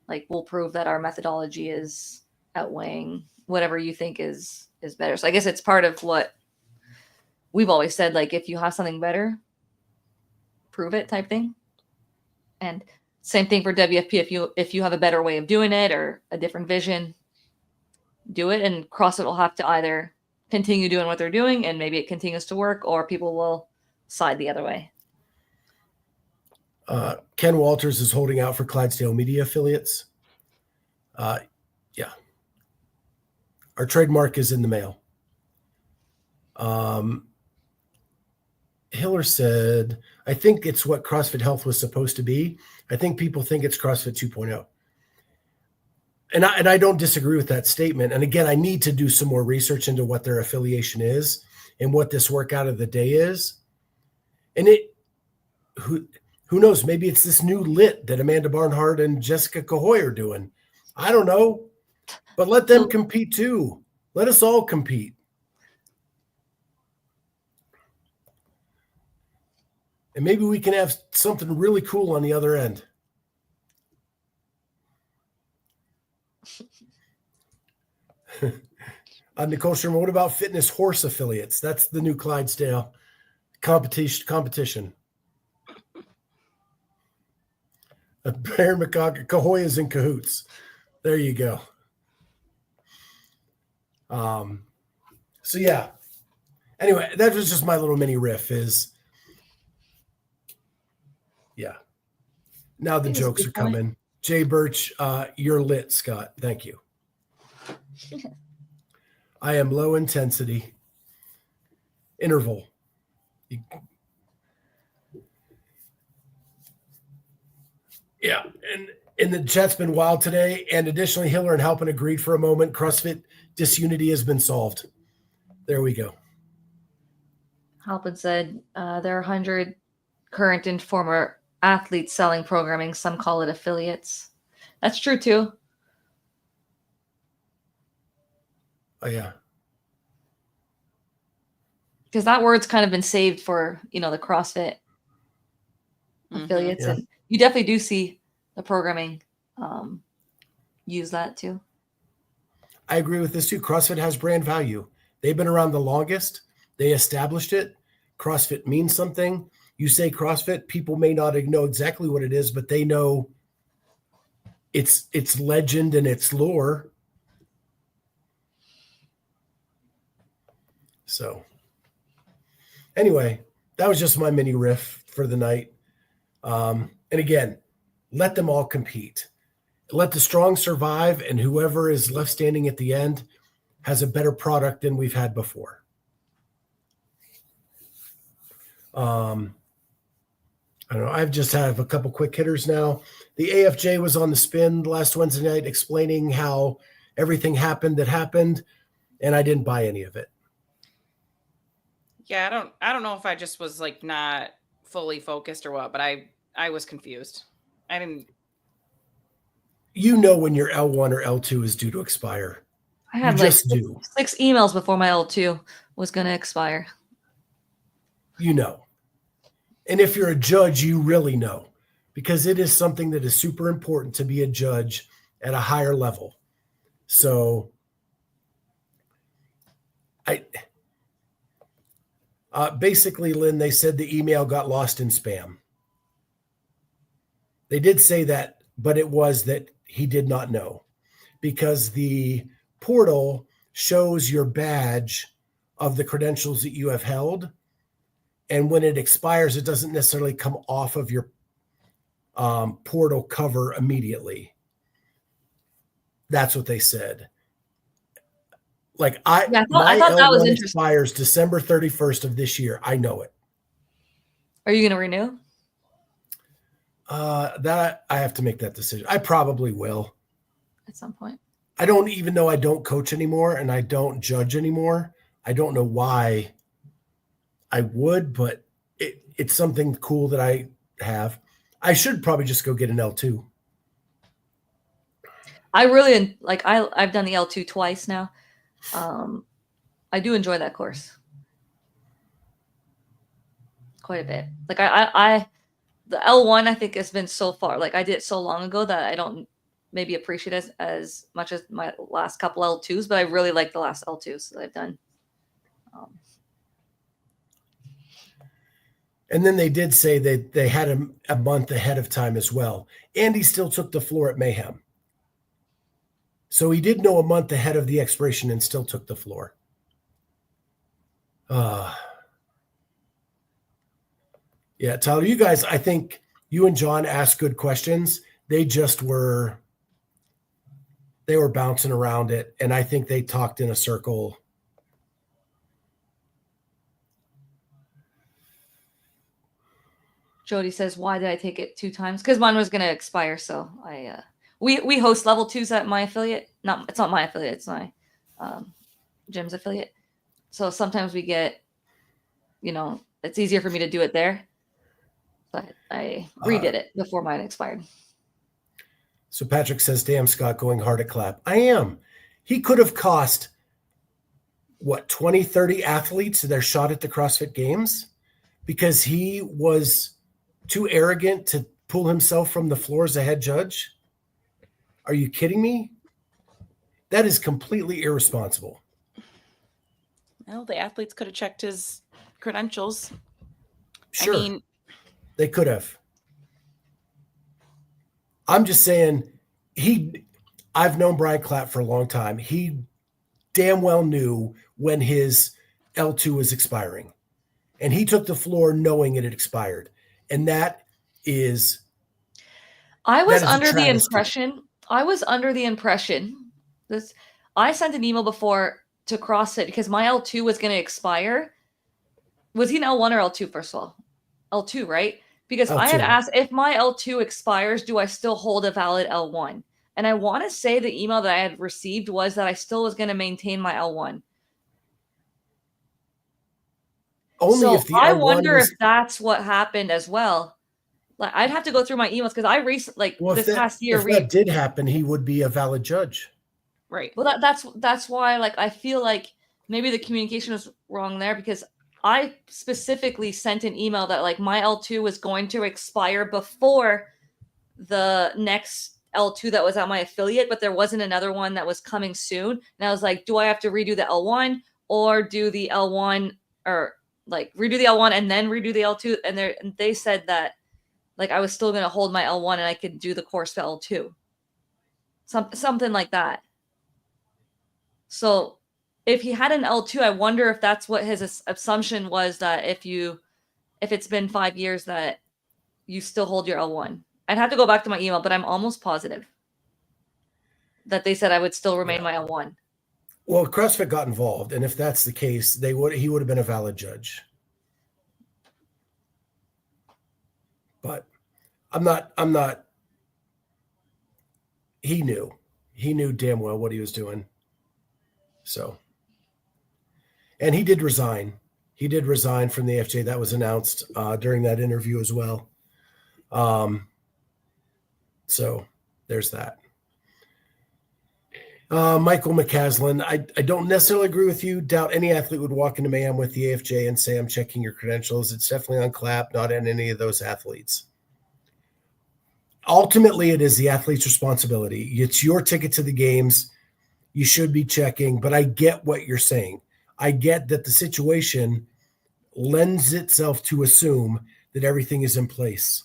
like we'll prove that our methodology is outweighing whatever you think is better. So I guess it's part of what we've always said, like if you have something better, prove it type thing. And same thing for WFP. If you have a better way of doing it or a different vision, do it. And CrossFit will have to either continue doing what they're doing and maybe it continues to work, or people will side the other way. Ken Walters is holding out for Clydesdale Media Affiliates. Yeah. Our trademark is in the mail. Hiller said, I think it's what CrossFit Health was supposed to be. I think people think it's CrossFit 2.0. And I don't disagree with that statement. And again, I need to do some more research into what their affiliation is and what this workout of the day is. And who knows, maybe it's this new lit that Amanda Barnhart and Jessica Cahoy are doing. I don't know, but let them compete too. Let us all compete. And maybe we can have something really cool on the other end. Nicole Sherman, what about fitness horse affiliates? That's the new Clydesdale competition. Baron McCock, Cahoy is in cahoots. There you go. So yeah. Anyway, that was just my little mini riff yeah. Now the jokes are coming. Jay Birch, you're lit, Scott. Thank you. I am low intensity. Interval. Yeah, and the chat's been wild today. And additionally, Hiller and Halpin agreed for a moment. CrossFit disunity has been solved. There we go. Halpin said there are 100 current and former athletes selling programming. Some call it affiliates. That's true too. Oh yeah. Because that word's kind of been saved for, the CrossFit affiliates. Yeah. And you definitely do see the programming use that too. I agree with this too. CrossFit has brand value. They've been around the longest. They established it. CrossFit means something. You say CrossFit, people may not know exactly what it is, but they know its legend and its lore. So anyway, that was just my mini riff for the night. And again, let them all compete. Let the strong survive, and whoever is left standing at the end has a better product than we've had before. I don't know. I've just have a couple quick hitters now. The AFJ was on the spin last Wednesday night explaining how everything happened that happened, and I didn't buy any of it. Yeah, I don't know if I just was like not fully focused or what, but I was confused. I didn't. You know when your L1 or L2 is due to expire. I had you like just do. 6 emails before my L2 was going to expire. You know. And if you're a judge, you really know, because it is something that is super important to be a judge at a higher level. So basically, Lynn, they said the email got lost in spam. They did say that, but it was that he did not know, because the portal shows your badge of the credentials that you have held. And when it expires, it doesn't necessarily come off of your portal cover immediately. That's what they said. Like I thought that was interesting. Expires December 31st of this year. I know it. Are you going to renew? That I have to make that decision. I probably will. At some point. I don't even know I don't coach anymore and I don't judge anymore. I don't know why I would, but it's something cool that I have. I should probably just go get an L2. I really like. I've done the L2 twice now. I do enjoy that course. quite a bit. Like I the L1 I think has been so far. Like I did it so long ago that I don't maybe appreciate it as much as my last couple L2s, but I really like the last L2s that I've done. And then they did say that they had him a month ahead of time as well. And he still took the floor at Mayhem. So he did know a month ahead of the expiration and still took the floor. Yeah, Tyler, you guys, I think you and John asked good questions. They were bouncing around it. And I think they talked in a circle. Jody says, why did I take it 2 times? Because mine was going to expire. So we host level 2s at my affiliate. It's not my affiliate. It's my gym's affiliate. So sometimes we get, it's easier for me to do it there. But I redid it before mine expired. So Patrick says, damn, Scott, going hard at clap. I am. He could have cost, 20, 30 athletes their shot at the CrossFit Games because he was too arrogant to pull himself from the floor as a head judge? Are you kidding me? That is completely irresponsible. Well, the athletes could have checked his credentials. Sure. I mean, they could have. I'm just saying I've known Brian Clapp for a long time. He damn well knew when his L2 was expiring. And he took the floor knowing it had expired. And that is I was under the impression this. I sent an email before to CrossFit because my L2 was going to expire. Was he an L1 or L2 first of all? L2, right? Because L2. I had asked if my L2 expires, do I still hold a valid L1? And I want to say the email that I had received was that I still was going to maintain my L1. Only if the I L1 wonder if that's what happened as well. Like I'd have to go through my emails because I recently, past year, if that did happen, he would be a valid judge. Right. Well, that's why, like, I feel like maybe the communication was wrong there because I specifically sent an email that like my L2 was going to expire before the next L2 that was at my affiliate, but there wasn't another one that was coming soon. And I was like, do I have to redo the L1 or do the L1 or like redo the L1 and then redo the L2? And they said that like I was still going to hold my L1 and I could do the course for L2. Something like that. So if he had an L2, I wonder if that's what his assumption was, that if it's been 5 years that you still hold your L1. I'd have to go back to my email, but I'm almost positive that they said I would still remain my L1. Well, CrossFit got involved, and if that's the case, he would have been a valid judge. But I'm not. He knew damn well what he was doing. So, and he did resign. He did resign from the FJ. That was announced during that interview as well. So there's that. Michael McCaslin, I don't necessarily agree with you. Doubt any athlete would walk into Mayhem with the AFJ and say, I'm checking your credentials. It's definitely on Clap, not on any of those athletes. Ultimately, it is the athlete's responsibility. It's your ticket to the games. You should be checking, but I get what you're saying. I get that the situation lends itself to assume that everything is in place.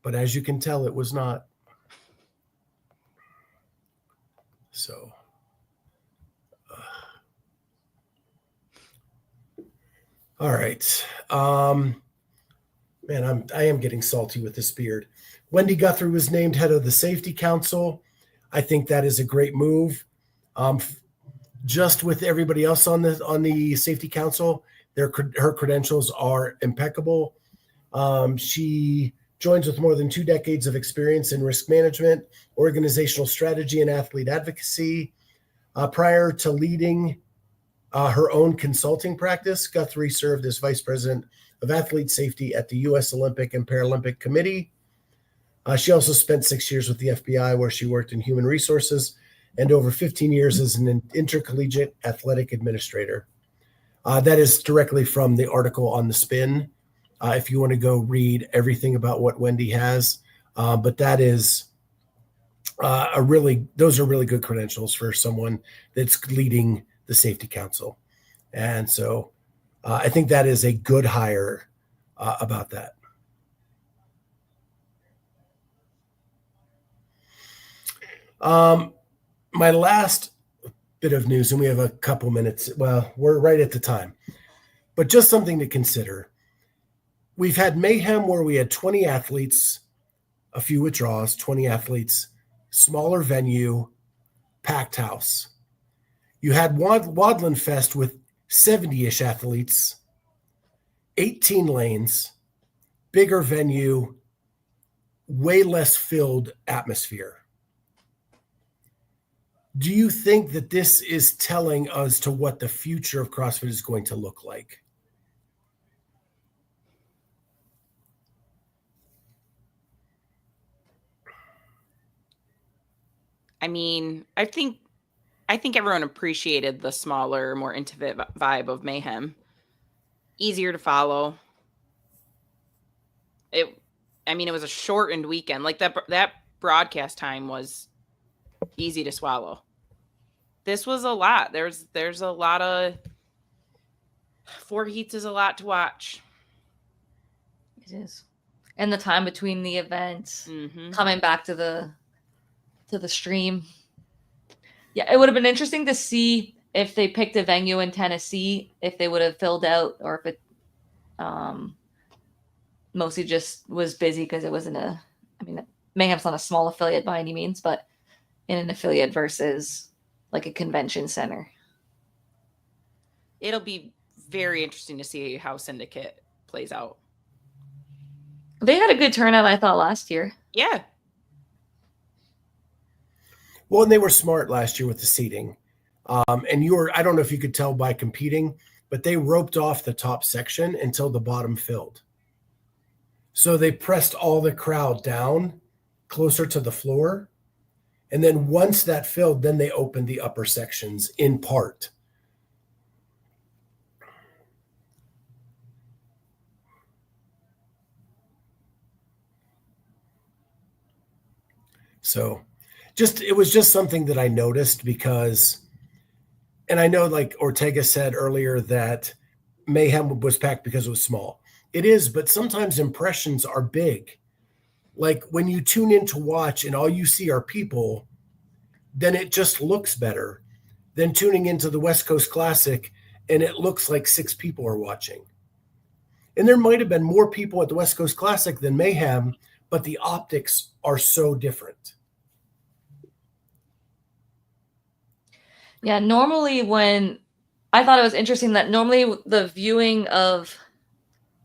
But as you can tell, it was not. So, all right. Man, I am getting salty with this beard. Wendy Guthrie was named head of the Safety Council. I think that is a great move. Just with everybody else on the Safety Council, her credentials are impeccable. She joins with more than 2 decades of experience in risk management, organizational strategy, and athlete advocacy. Prior to leading her own consulting practice, Guthrie served as vice president of athlete safety at the U.S. Olympic and Paralympic Committee. She also spent 6 years with the FBI, where she worked in human resources, and over 15 years as an intercollegiate athletic administrator. That is directly from the article on The Spin. if you want to go read everything about what Wendy has. But that is those are really good credentials for someone that's leading the Safety Council. And so I think that is a good hire about that. My last bit of news, and we have a couple minutes. Well, we're right at the time, but just something to consider. We've had Mayhem where we had 20 athletes, a few withdrawals, 20 athletes, smaller venue, packed house. You had WODland Fest with 70-ish athletes, 18 lanes, bigger venue, way less filled atmosphere. Do you think that this is telling us to what the future of CrossFit is going to look like? I mean, I think everyone appreciated the smaller, more intimate vibe of Mayhem. Easier to follow. It was a shortened weekend. Like that broadcast time was easy to swallow. This was a lot. There's a lot of 4 heats is a lot to watch. It is. And the time between the events, coming back to the stream. Yeah, it would have been interesting to see if they picked a venue in Tennessee, if they would have filled out, or if it mostly just was busy because it wasn't Mayhem's not a small affiliate by any means, but in an affiliate versus like a convention center. It'll be very interesting to see how Syndicate plays out. They had a good turnout, I thought, last year. Yeah. Well, and they were smart last year with the seating. And I don't know if you could tell by competing, but they roped off the top section until the bottom filled. So they pressed all the crowd down closer to the floor. And then once that filled, then they opened the upper sections in part. So it was just something that I noticed because, and I know like Ortega said earlier that Mayhem was packed because it was small. It is, but sometimes impressions are big. Like when you tune in to watch and all you see are people, then it just looks better than tuning into the West Coast Classic and it looks like 6 people are watching. And there might have been more people at the West Coast Classic than Mayhem, but the optics are so different. Yeah, normally I thought it was interesting that normally the viewing of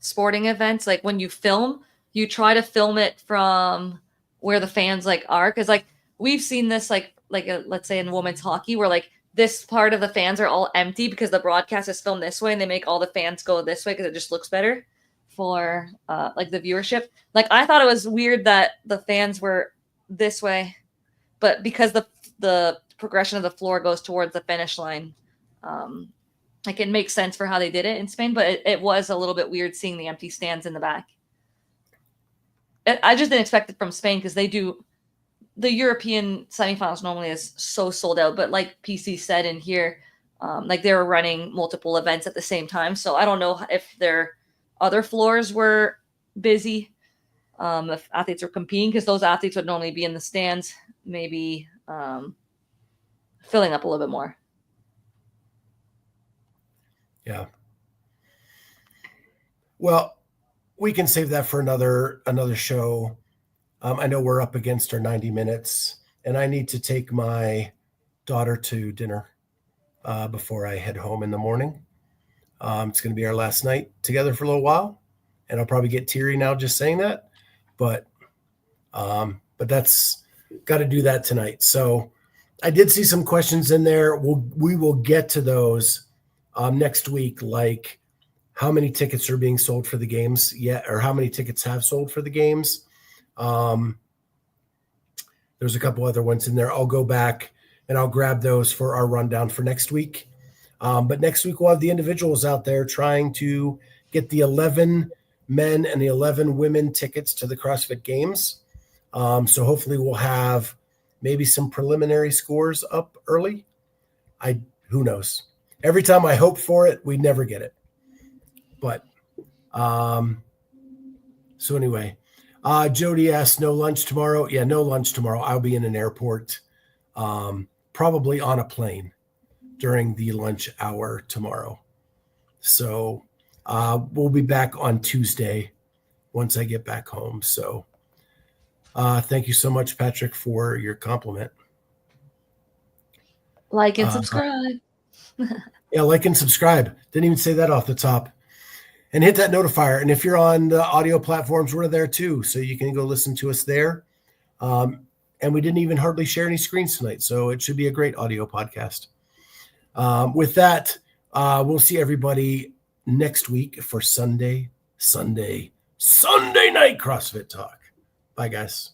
sporting events, like when you film, you try to film it from where the fans like are. Cause like we've seen this let's say in women's hockey where like this part of the fans are all empty because the broadcast is filmed this way and they make all the fans go this way because it just looks better for like the viewership. Like I thought it was weird that the fans were this way, but because the progression of the floor goes towards the finish line, like it makes sense for how they did it in Spain, but it was a little bit weird seeing the empty stands in the back. I just didn't expect it from Spain because they do the European semifinals normally is so sold out, but like PC said in here, like they were running multiple events at the same time. So I don't know if their other floors were busy, if athletes were competing, because those athletes would normally be in the stands, maybe filling up a little bit more. Yeah. Well, we can save that for another show. I know we're up against our 90 minutes, and I need to take my daughter to dinner before I head home in the morning. It's going to be our last night together for a little while, and I'll probably get teary now just saying that, but that's got to do that tonight. So I did see some questions in there. We will get to those next week, like how many tickets are being sold for the games yet, or how many tickets have sold for the games. There's a couple other ones in there. I'll go back and I'll grab those for our rundown for next week. But next week we'll have the individuals out there trying to get the 11 men and 11 women tickets to the CrossFit Games. So hopefully we'll have maybe some preliminary scores up early. Who knows? Every time I hope for it, we never get it. But so anyway, Jody asked, no lunch tomorrow? Yeah, no lunch tomorrow. I'll be in an airport, probably on a plane during the lunch hour tomorrow. So we'll be back on Tuesday once I get back home. So thank you so much, Patrick, for your compliment. Like and subscribe. Yeah, like and subscribe. Didn't even say that off the top. And hit that notifier. And if you're on the audio platforms, we're there too. So you can go listen to us there. And we didn't even hardly share any screens tonight. So it should be a great audio podcast. With that, we'll see everybody next week for Sunday Night CrossFit Talk. Bye, guys.